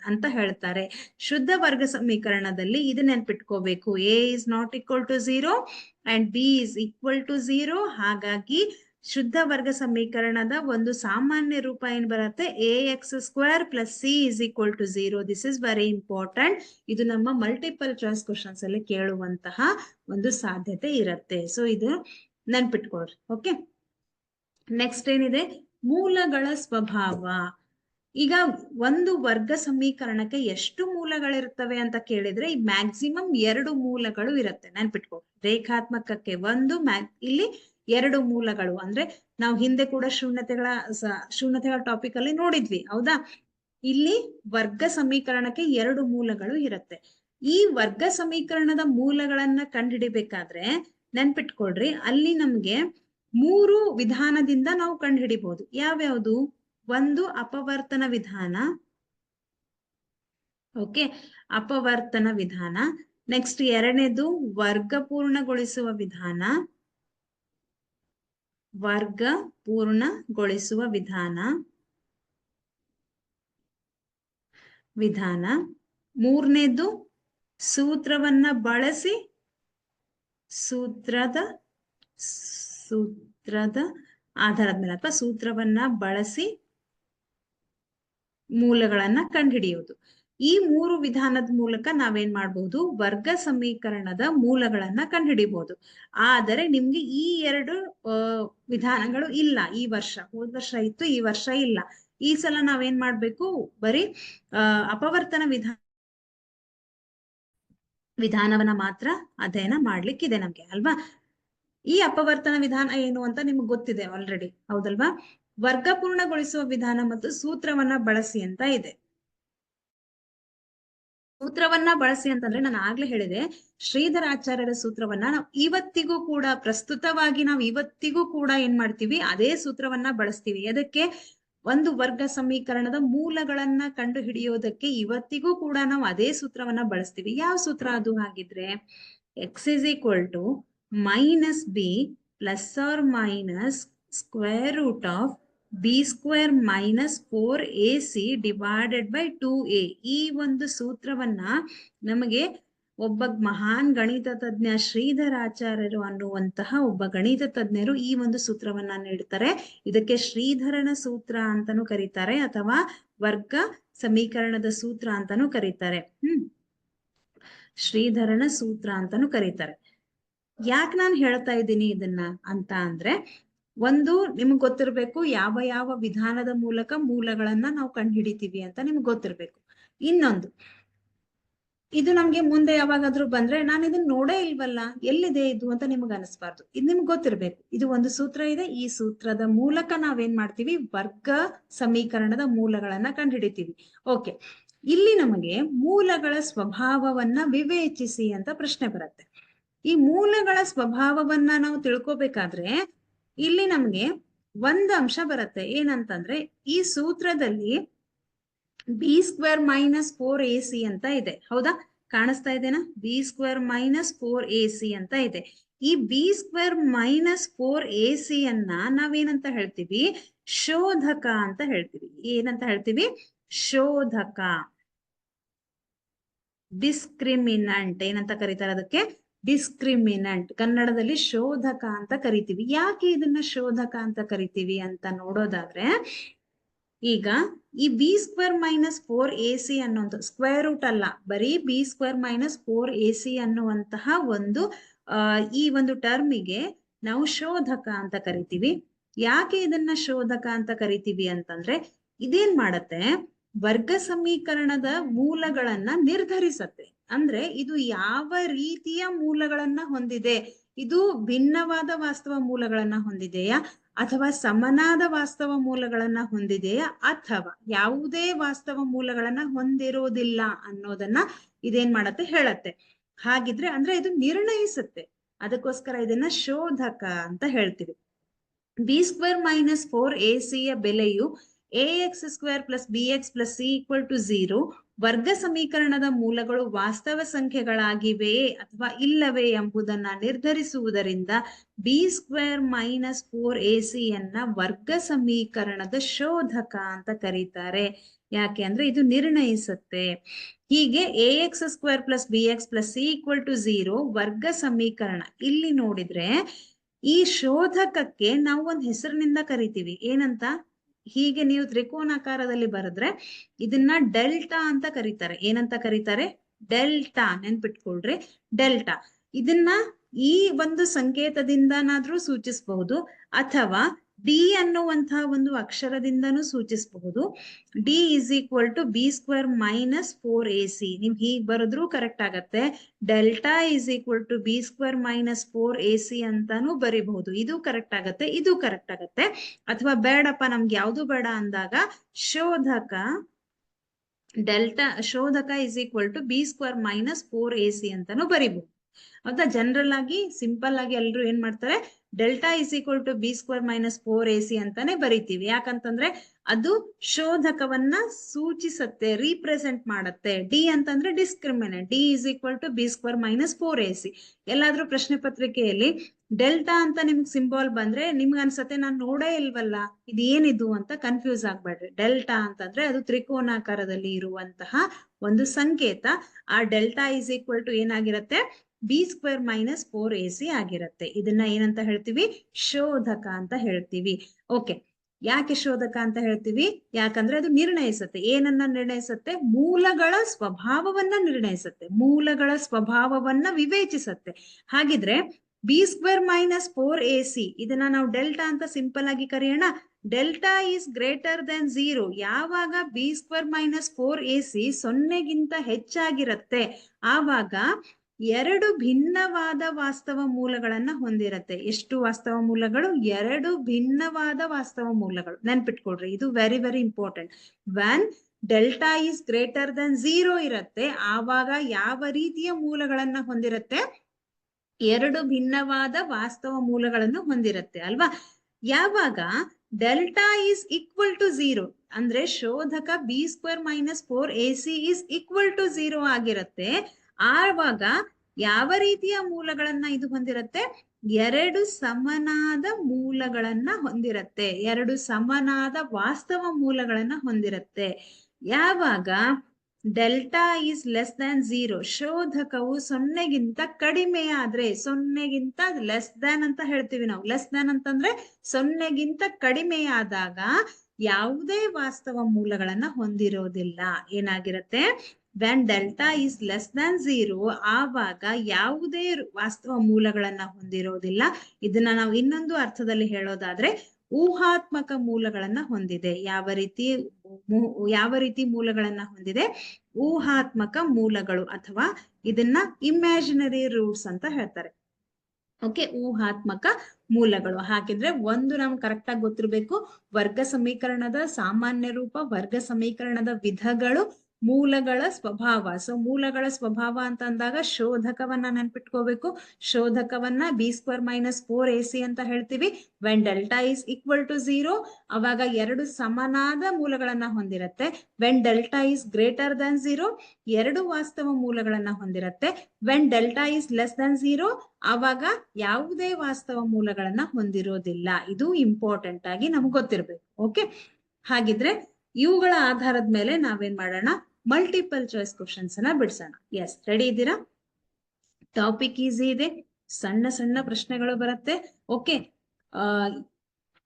ಅಂತ ಹೇಳ್ತಾರೆ. ಶುದ್ಧ ವರ್ಗ ಸಮೀಕರಣದಲ್ಲಿ ಇದು ನೆನ್ಪಿಟ್ಕೋಬೇಕು, a ≠ 0 and b = 0. ಹಾಗಾಗಿ ಶುದ್ಧ ವರ್ಗ ಸಮೀಕರಣದ ಒಂದು ಸಾಮಾನ್ಯ ರೂಪ ಏನ್ ಬರುತ್ತೆ? ax² + c = 0. This is very important. ಇದು ನಮ್ಮ ಮಲ್ಟಿಪಲ್ ಚಾಯ್ಸ್ ಕ್ವಶನ್ಸ್ ಅಲ್ಲಿ ಕೇಳುವಂತಹ ಒಂದು ಸಾಧ್ಯತೆ ಇರುತ್ತೆ. ಸೊ ಇದು ನೆನ್ಪಿಟ್ಕೊಳ್ರಿ. ಓಕೆ, ನೆಕ್ಸ್ಟ್ ಏನಿದೆ? ಮೂಲಗಳ ಸ್ವಭಾವ. ಈಗ ಒಂದು ವರ್ಗ ಸಮೀಕರಣಕ್ಕೆ ಎಷ್ಟು ಮೂಲಗಳಿರ್ತವೆ ಅಂತ ಕೇಳಿದ್ರೆ ಈ ಮ್ಯಾಕ್ಸಿಮಮ್ 2 ಮೂಲಗಳು ಇರುತ್ತೆ. ನೆನ್ಪಿಟ್ಕೊಳ್ರಿ. ರೇಖಾತ್ಮಕಕ್ಕೆ 1, ಇಲ್ಲಿ 2 ಮೂಲಗಳು. ಅಂದ್ರೆ ನಾವು ಹಿಂದೆ ಕೂಡ ಶೂನ್ಯತೆಗಳ ಟಾಪಿಕ್ ಅಲ್ಲಿ ನೋಡಿದ್ವಿ. ಹೌದಾ? ಇಲ್ಲಿ ವರ್ಗ ಸಮೀಕರಣಕ್ಕೆ 2 ಮೂಲಗಳು ಇರುತ್ತೆ. ಈ ವರ್ಗ ಸಮೀಕರಣದ ಮೂಲಗಳನ್ನ ಕಂಡುಹಿಡಿಬೇಕಾದ್ರೆ ನೆನ್ಪಿಟ್ಕೊಳ್ರಿ, ಅಲ್ಲಿ ನಮ್ಗೆ 3 ವಿಧಾನದಿಂದ ನಾವು ಕಂಡುಹಿಡಿಬಹುದು. ಯಾವ್ಯಾವುದು? ಒಂದು ಅಪವರ್ತನ ವಿಧಾನ. ಓಕೆ, ಅಪವರ್ತನ ವಿಧಾನ. ನೆಕ್ಸ್ಟ್ ಎರಡನೇದು ವರ್ಗ ಪೂರ್ಣಗೊಳಿಸುವ ವಿಧಾನ. ವರ್ಗ ಪೂರ್ಣಗೊಳಿಸುವ ವಿಧಾನ. ಮೂರನೇದು ಸೂತ್ರವನ್ನ ಬಳಸಿ ಸೂತ್ರದ ಆಧಾರದ ಮೇಲೆ ಅಥವಾ ಸೂತ್ರವನ್ನ ಬಳಸಿ ಮೂಲಗಳನ್ನ ಕಂಡುಹಿಡಿಯುವುದು. ಈ 3 ವಿಧಾನದ ಮೂಲಕ ನಾವೇನ್ ಮಾಡಬಹುದು? ವರ್ಗ ಸಮೀಕರಣದ ಮೂಲಗಳನ್ನ ಕಂಡುಹಿಡಿಬಹುದು. ಆದರೆ ನಿಮ್ಗೆ ಈ 2 ವಿಧಾನಗಳು ಇಲ್ಲ ಈ ವರ್ಷ. ಹೋದ ವರ್ಷ ಇತ್ತು, ಈ ವರ್ಷ ಇಲ್ಲ. ಈ ಸಲ ನಾವೇನ್ ಮಾಡ್ಬೇಕು? ಬರೀ ಅಪವರ್ತನ ವಿಧಾನವನ್ನ ಮಾತ್ರ ಅಧ್ಯಯನ ಮಾಡ್ಲಿಕ್ಕಿದೆ ನಮ್ಗೆ, ಅಲ್ವಾ? ಈ ಅಪವರ್ತನ ವಿಧಾನ ಏನು ಅಂತ ನಿಮ್ಗೆ ಗೊತ್ತಿದೆ ಆಲ್ರೆಡಿ, ಹೌದಲ್ವಾ? ವರ್ಗ ಪೂರ್ಣಗೊಳಿಸುವ ವಿಧಾನ ಮತ್ತು ಸೂತ್ರವನ್ನ ಬಳಸಿ ಅಂತ ಇದೆ. ಸೂತ್ರವನ್ನ ಬಳಸಿ ಅಂತಂದ್ರೆ ನಾನು ಆಗ್ಲೇ ಹೇಳಿದೆ, ಶ್ರೀಧರಾಚಾರ್ಯರ ಸೂತ್ರವನ್ನ ನಾವು ಇವತ್ತಿಗೂ ಕೂಡ ಪ್ರಸ್ತುತವಾಗಿ ನಾವು ಇವತ್ತಿಗೂ ಕೂಡ ಏನ್ ಮಾಡ್ತೀವಿ? ಅದೇ ಸೂತ್ರವನ್ನ ಬಳಸ್ತೀವಿ. ಅದಕ್ಕೆ ಒಂದು ವರ್ಗ ಸಮೀಕರಣದ ಮೂಲಗಳನ್ನ ಕಂಡು ಹಿಡಿಯೋದಕ್ಕೆ ಇವತ್ತಿಗೂ ಕೂಡ ನಾವು ಅದೇ ಸೂತ್ರವನ್ನ ಬಳಸ್ತೀವಿ. ಯಾವ ಸೂತ್ರ ಅದು? ಹಾಗಿದ್ರೆ x = -b ± (b² - 4ac / 2a. ಈ ಒಂದು ಸೂತ್ರವನ್ನ ನಮಗೆ ಒಬ್ಬ ಮಹಾನ್ ಗಣಿತ ತಜ್ಞ ಶ್ರೀಧರಾಚಾರ್ಯರು ಅನ್ನುವಂತಹ ಒಬ್ಬ ಗಣಿತ ತಜ್ಞರು ಈ ಒಂದು ಸೂತ್ರವನ್ನ ನೀಡ್ತಾರೆ. ಇದಕ್ಕೆ ಶ್ರೀಧರನ ಸೂತ್ರ ಅಂತಾನೂ ಕರೀತಾರೆ, ಅಥವಾ ವರ್ಗ ಸಮೀಕರಣದ ಸೂತ್ರ ಅಂತಾನೂ ಕರೀತಾರೆ. ಶ್ರೀಧರನ ಸೂತ್ರ ಅಂತಾನೂ ಕರೀತಾರೆ. ಯಾಕೆ ನಾನು ಹೇಳ್ತಾ ಇದ್ದೀನಿ ಇದನ್ನ ಅಂತ ಅಂದ್ರೆ, ಒಂದು ನಿಮ್ಗೆ ಗೊತ್ತಿರ್ಬೇಕು ಯಾವ ಯಾವ ವಿಧಾನದ ಮೂಲಕ ಮೂಲಗಳನ್ನ ನಾವು ಕಂಡುಹಿಡಿತೀವಿ ಅಂತ ನಿಮ್ಗೆ ಗೊತ್ತಿರ್ಬೇಕು. ಇನ್ನೊಂದು, ಇದು ನಮ್ಗೆ ಮುಂದೆ ಯಾವಾಗಾದ್ರೂ ಬಂದ್ರೆ ನಾನು ಇದನ್ನ ನೋಡೇ ಇಲ್ವಲ್ಲ, ಎಲ್ಲಿದೆ ಇದು ಅಂತ ನಿಮ್ಗೆ ಅನಿಸ್ಬಾರ್ದು. ಇದು ನಿಮ್ಗೆ ಗೊತ್ತಿರ್ಬೇಕು. ಇದು ಒಂದು ಸೂತ್ರ ಇದೆ, ಈ ಸೂತ್ರದ ಮೂಲಕ ನಾವೇನ್ ಮಾಡ್ತೀವಿ? ವರ್ಗ ಸಮೀಕರಣದ ಮೂಲಗಳನ್ನ ಕಂಡುಹಿಡಿತೀವಿ. ಓಕೆ, ಇಲ್ಲಿ ನಮಗೆ ಮೂಲಗಳ ಸ್ವಭಾವವನ್ನ ವಿವೇಚಿಸಿ ಅಂತ ಪ್ರಶ್ನೆ ಬರುತ್ತೆ. ಈ ಮೂಲಗಳ ಸ್ವಭಾವವನ್ನ ನಾವು ತಿಳ್ಕೊಬೇಕಾದ್ರೆ ಇಲ್ಲಿ ನಮ್ಗೆ ಒಂದು ಅಂಶ ಬರುತ್ತೆ. ಏನಂತಂದ್ರೆ, ಈ ಸೂತ್ರದಲ್ಲಿ b² - 4ac ಅಂತ ಇದೆ. ಹೌದಾ? ಕಾಣಿಸ್ತಾ ಇದೆನಾ? b² - 4ac ಅಂತ ಇದೆ. ಈ b² - 4ac ಅನ್ನ ನಾವೇನಂತ ಹೇಳ್ತೀವಿ? ಶೋಧಕ ಅಂತ ಹೇಳ್ತೀವಿ. ಏನಂತ ಹೇಳ್ತೀವಿ? ಶೋಧಕ, ಡಿಸ್ಕ್ರಿಮಿನಂಟ್ ಏನಂತ ಕರೀತಾರೆ ಅದಕ್ಕೆ? ಡಿಸ್ಕ್ರಿಮಿನಂಟ್. ಕನ್ನಡದಲ್ಲಿ ಶೋಧಕ ಅಂತ ಕರಿತೀವಿ. ಯಾಕೆ ಇದನ್ನ ಶೋಧಕ ಅಂತ ಕರಿತೀವಿ ಅಂತ ನೋಡೋದಾದ್ರೆ, ಈಗ ಈ b² - 4ac ಅನ್ನುವಂಥ ಸ್ಕ್ವೇರ್ ರೂಟ್ ಅಲ್ಲ, ಬರೀ b² - 4ac ಅನ್ನುವಂತಹ ಒಂದು ಈ ಒಂದು ಟರ್ಮಿಗೆ ನಾವು ಶೋಧಕ ಅಂತ ಕರಿತೀವಿ. ಯಾಕೆ ಇದನ್ನ ಶೋಧಕ ಅಂತ ಕರಿತೀವಿ ಅಂತಂದ್ರೆ, ಇದೇನ್ ಮಾಡತ್ತೆ? ವರ್ಗ ಸಮೀಕರಣದ ಮೂಲಗಳನ್ನ ನಿರ್ಧರಿಸತ್ತೆ. ಅಂದ್ರೆ ಇದು ಯಾವ ರೀತಿಯ ಮೂಲಗಳನ್ನ ಹೊಂದಿದೆ, ಇದು ಭಿನ್ನವಾದ ವಾಸ್ತವ ಮೂಲಗಳನ್ನ ಹೊಂದಿದೆಯಾ ಅಥವಾ ಸಮನಾದ ವಾಸ್ತವ ಮೂಲಗಳನ್ನ ಹೊಂದಿದೆಯಾ ಅಥವಾ ಯಾವುದೇ ವಾಸ್ತವ ಮೂಲಗಳನ್ನ ಹೊಂದಿರೋದಿಲ್ಲ ಅನ್ನೋದನ್ನ ಇದೇನ್ ಮಾಡತ್ತೆ ಹೇಳತ್ತೆ. ಹಾಗಿದ್ರೆ ಅಂದ್ರೆ ಇದು ನಿರ್ಣಯಿಸುತ್ತೆ, ಅದಕ್ಕೋಸ್ಕರ ಇದನ್ನ ಶೋಧಕ ಅಂತ ಹೇಳ್ತೀವಿ. b² - 4ac ಯ ಬೆಲೆಯು ax² + bx + c = 0 ವರ್ಗ ಸಮೀಕರಣದ ಮೂಲಗಳು ವಾಸ್ತವ ಸಂಖ್ಯೆಗಳಾಗಿವೆಯೇ ಅಥವಾ ಇಲ್ಲವೇ ಎಂಬುದನ್ನ ನಿರ್ಧರಿಸುವುದರಿಂದ b² - 4ac ಯನ್ನ ವರ್ಗ ಸಮೀಕರಣದ ಶೋಧಕ ಅಂತ ಕರೀತಾರೆ. ಯಾಕೆ ಅಂದ್ರೆ ಇದು ನಿರ್ಣಯಿಸುತ್ತೆ. ಹೀಗೆ ax² + bx + c = 0 ವರ್ಗ ಸಮೀಕರಣ ಇಲ್ಲಿ ನೋಡಿದ್ರೆ ಈ ಶೋಧಕಕ್ಕೆ ನಾವು ಒಂದು ಹೆಸರಿನಿಂದ ಕರಿತೀವಿ, ಏನಂತ? ಹೀಗೆ ನೀವು ತ್ರಿಕೋನಾಕಾರದಲ್ಲಿ ಬರೆದ್ರೆ ಇದನ್ನ ಡೆಲ್ಟಾ ಅಂತ ಕರೀತಾರೆ. ಏನಂತ ಕರೀತಾರೆ? ಡೆಲ್ಟಾ. ನೆನ್ಪಿಟ್ಕೊಳ್ರಿ, ಡೆಲ್ಟಾ. ಇದನ್ನ ಈ ಒಂದು ಸಂಕೇತದಿಂದನಾದ್ರೂ ಸೂಚಿಸಬಹುದು ಅಥವಾ ಡಿ ಅನ್ನುವಂತಹ ಒಂದು ಅಕ್ಷರದಿಂದನೂ ಸೂಚಿಸಬಹುದು. D = b² - 4ac. ನೀವು ಹೀಗೆ ಬರೆದ್ರೂ ಕರೆಕ್ಟ್ ಆಗತ್ತೆ. ಡೆಲ್ಟಾ = b² - 4ac ಅಂತಾನು ಬರಿಬಹುದು. ಇದು ಕರೆಕ್ಟ್ ಆಗತ್ತೆ, ಇದು ಕರೆಕ್ಟ್ ಆಗತ್ತೆ. ಅಥವಾ ಬೇಡಪ್ಪ ನಮ್ಗೆ ಯಾವ್ದು ಬೇಡ ಅಂದಾಗ ಶೋಧಕ ಡೆಲ್ಟಾ ಶೋಧಕ = b² - 4ac ಅಂತಾನು ಬರಿಬಹುದು. ಹೌದಾ? ಜನರಲ್ ಆಗಿ ಸಿಂಪಲ್ ಆಗಿ ಎಲ್ರು ಏನ್ ಮಾಡ್ತಾರೆ, ಡೆಲ್ಟಾ = b² - 4ac ಅಂತಾನೆ ಬರಿತೀವಿ. ಯಾಕಂತಂದ್ರೆ ಅದು ಶೋಧಕವನ್ನ ಸೂಚಿಸತ್ತೆ, ರೀಪ್ರೆಸೆಂಟ್ ಮಾಡತ್ತೆ. ಡಿ ಅಂತಂದ್ರೆ ಡಿಸ್ಕ್ರಿಮಿನೆಂಟ್. D = b² - 4ac. ಎಲ್ಲಾದ್ರೂ ಪ್ರಶ್ನೆ ಪತ್ರಿಕೆಯಲ್ಲಿ ಡೆಲ್ಟಾ ಅಂತ ನಿಮ್ಗೆ ಸಿಂಬಾಲ್ ಬಂದ್ರೆ ನಿಮ್ಗೆ ಅನ್ಸತ್ತೆ ನಾನು ನೋಡೇ ಇಲ್ವಲ್ಲ, ಇದು ಏನಿದು ಅಂತ ಕನ್ಫ್ಯೂಸ್ ಆಗ್ಬೇಡ್ರಿ. ಡೆಲ್ಟಾ ಅಂತಂದ್ರೆ ಅದು ತ್ರಿಕೋನಾಕಾರದಲ್ಲಿ ಇರುವಂತಹ ಒಂದು ಸಂಕೇತ. ಆ ಡೆಲ್ಟಾ = ಏನಾಗಿರತ್ತೆ, b² - 4ac ಆಗಿರತ್ತೆ. ಇದನ್ನ ಏನಂತ ಹೇಳ್ತೀವಿ? ಶೋಧಕ ಅಂತ ಹೇಳ್ತೀವಿ. ಓಕೆ, ಯಾಕೆ ಶೋಧಕ ಅಂತ ಹೇಳ್ತೀವಿ? ಯಾಕಂದ್ರೆ ಅದು ನಿರ್ಣಯಿಸುತ್ತೆ. ಏನನ್ನ ನಿರ್ಣಯಿಸುತ್ತೆ? ಮೂಲಗಳ ಸ್ವಭಾವವನ್ನ ನಿರ್ಣಯಿಸುತ್ತೆ, ಮೂಲಗಳ ಸ್ವಭಾವವನ್ನ ವಿವೇಚಿಸುತ್ತೆ. ಹಾಗಿದ್ರೆ b² - 4ac ಇದನ್ನ ನಾವು ಡೆಲ್ಟಾ ಅಂತ ಸಿಂಪಲ್ ಆಗಿ ಕರೆಯೋಣ. ಡೆಲ್ಟಾ > 0 ಯಾವಾಗ b² - 4ac 0ಗಿಂತ ಹೆಚ್ಚಾಗಿರತ್ತೆ ಆವಾಗ ಎರಡು ಭಿನ್ನವಾದ ವಾಸ್ತವ ಮೂಲಗಳನ್ನ ಹೊಂದಿರತ್ತೆ. ಎಷ್ಟು ವಾಸ್ತವ ಮೂಲಗಳು? ಎರಡು ಭಿನ್ನವಾದ ವಾಸ್ತವ ಮೂಲಗಳು. ನೆನ್ಪಿಟ್ಕೊಳ್ರಿ, ಇದು very very important. Van delta > 0 ಇರತ್ತೆ ಆವಾಗ ಯಾವ ರೀತಿಯ ಮೂಲಗಳನ್ನ ಹೊಂದಿರತ್ತೆ? ಎರಡು ಭಿನ್ನವಾದ ವಾಸ್ತವ ಮೂಲಗಳನ್ನು ಹೊಂದಿರತ್ತೆ ಅಲ್ವಾ? ಯಾವಾಗ ಡೆಲ್ಟಾ = 0 ಅಂದ್ರೆ ಶೋಧಕ b² - 4ac = 0 ಆಗಿರತ್ತೆ ಆವಾಗ ಯಾವ ರೀತಿಯ ಮೂಲಗಳನ್ನ ಇದು ಹೊಂದಿರತ್ತೆ? ಎರಡು ಸಮನಾದ ಮೂಲಗಳನ್ನ ಹೊಂದಿರತ್ತೆ, ಎರಡು ಸಮನಾದ ವಾಸ್ತವ ಮೂಲಗಳನ್ನ ಹೊಂದಿರತ್ತೆ. ಯಾವಾಗ ಡೆಲ್ಟಾ > 0 ಶೋಧಕವು 0ಗಿಂತ ಕಡಿಮೆ ಆದ್ರೆ, 0ಗಿಂತ ಲೆಸ್ ದ್ಯಾನ್ ಅಂತ ಹೇಳ್ತೀವಿ ನಾವು. ಲೆಸ್ ದ್ಯಾನ್ ಅಂತಂದ್ರೆ 0ಗಿಂತ ಕಡಿಮೆ ಆದಾಗ ಯಾವುದೇ ವಾಸ್ತವ ಮೂಲಗಳನ್ನ ಹೊಂದಿರೋದಿಲ್ಲ. ಏನಾಗಿರತ್ತೆ? ವ್ಯಾನ್ ಡೆಲ್ಟಾ > 0 ಆವಾಗ ಯಾವುದೇ ವಾಸ್ತವ ಮೂಲಗಳನ್ನ ಹೊಂದಿರೋದಿಲ್ಲ. ಇದನ್ನ ನಾವು ಇನ್ನೊಂದು ಅರ್ಥದಲ್ಲಿ ಹೇಳೋದಾದ್ರೆ ಊಹಾತ್ಮಕ ಮೂಲಗಳನ್ನ ಹೊಂದಿದೆ. ಯಾವ ರೀತಿ ಮೂಲಗಳನ್ನ ಹೊಂದಿದೆ? ಊಹಾತ್ಮಕ ಮೂಲಗಳು, ಅಥವಾ ಇದನ್ನ ಇಮ್ಯಾಜಿನರಿ ರೂಟ್ಸ್ ಅಂತ ಹೇಳ್ತಾರೆ. ಓಕೆ, ಊಹಾತ್ಮಕ ಮೂಲಗಳು. ಹಾಗಿದ್ರೆ ಒಂದು ನಮ್ಗೆ ಕರೆಕ್ಟ್ ಆಗಿ ಗೊತ್ತಿರ್ಬೇಕು, ವರ್ಗ ಸಮೀಕರಣದ ಸಾಮಾನ್ಯ ರೂಪ, ವರ್ಗ ಸಮೀಕರಣದ ವಿಧಗಳು, ಮೂಲಗಳ ಸ್ವಭಾವ. ಸೊ ಮೂಲಗಳ ಸ್ವಭಾವ ಅಂತ ಅಂದಾಗ ಶೋಧಕವನ್ನ ನೆನ್ಪಿಟ್ಕೋಬೇಕು. ಶೋಧಕವನ್ನ b² - 4ac ಅಂತ ಹೇಳ್ತೀವಿ. ವೆನ್ ಡೆಲ್ಟಾ = 0 ಅವಾಗ ಎರಡು ಸಮನಾದ ಮೂಲಗಳನ್ನ ಹೊಂದಿರತ್ತೆ. ವೆನ್ ಡೆಲ್ಟಾ > 0 ಎರಡು ವಾಸ್ತವ ಮೂಲಗಳನ್ನ ಹೊಂದಿರತ್ತೆ. ವೆನ್ ಡೆಲ್ಟಾ > 0 ಆವಾಗ ಯಾವುದೇ ವಾಸ್ತವ ಮೂಲಗಳನ್ನ ಹೊಂದಿರೋದಿಲ್ಲ. ಇದು ಇಂಪಾರ್ಟೆಂಟ್ ಆಗಿ ನಮ್ಗೆ ಗೊತ್ತಿರ್ಬೇಕು. ಓಕೆ, ಹಾಗಿದ್ರೆ ಇವುಗಳ ಆಧಾರದ ಮೇಲೆ ನಾವೇನ್ ಮಾಡೋಣ? ಮಲ್ಟಿಪಲ್ ಚಾಯ್ಸ್ ಕ್ವಶನ್ಸ್ ಅನ್ನ ಬಿಡ್ಸೋಣ. ಎಸ್, ರೆಡಿ ಇದ್ದೀರಾ? ಟಾಪಿಕ್ ಈಸಿ ಇದೆ, ಸಣ್ಣ ಸಣ್ಣ ಪ್ರಶ್ನೆಗಳು ಬರುತ್ತೆ. ಓಕೆ,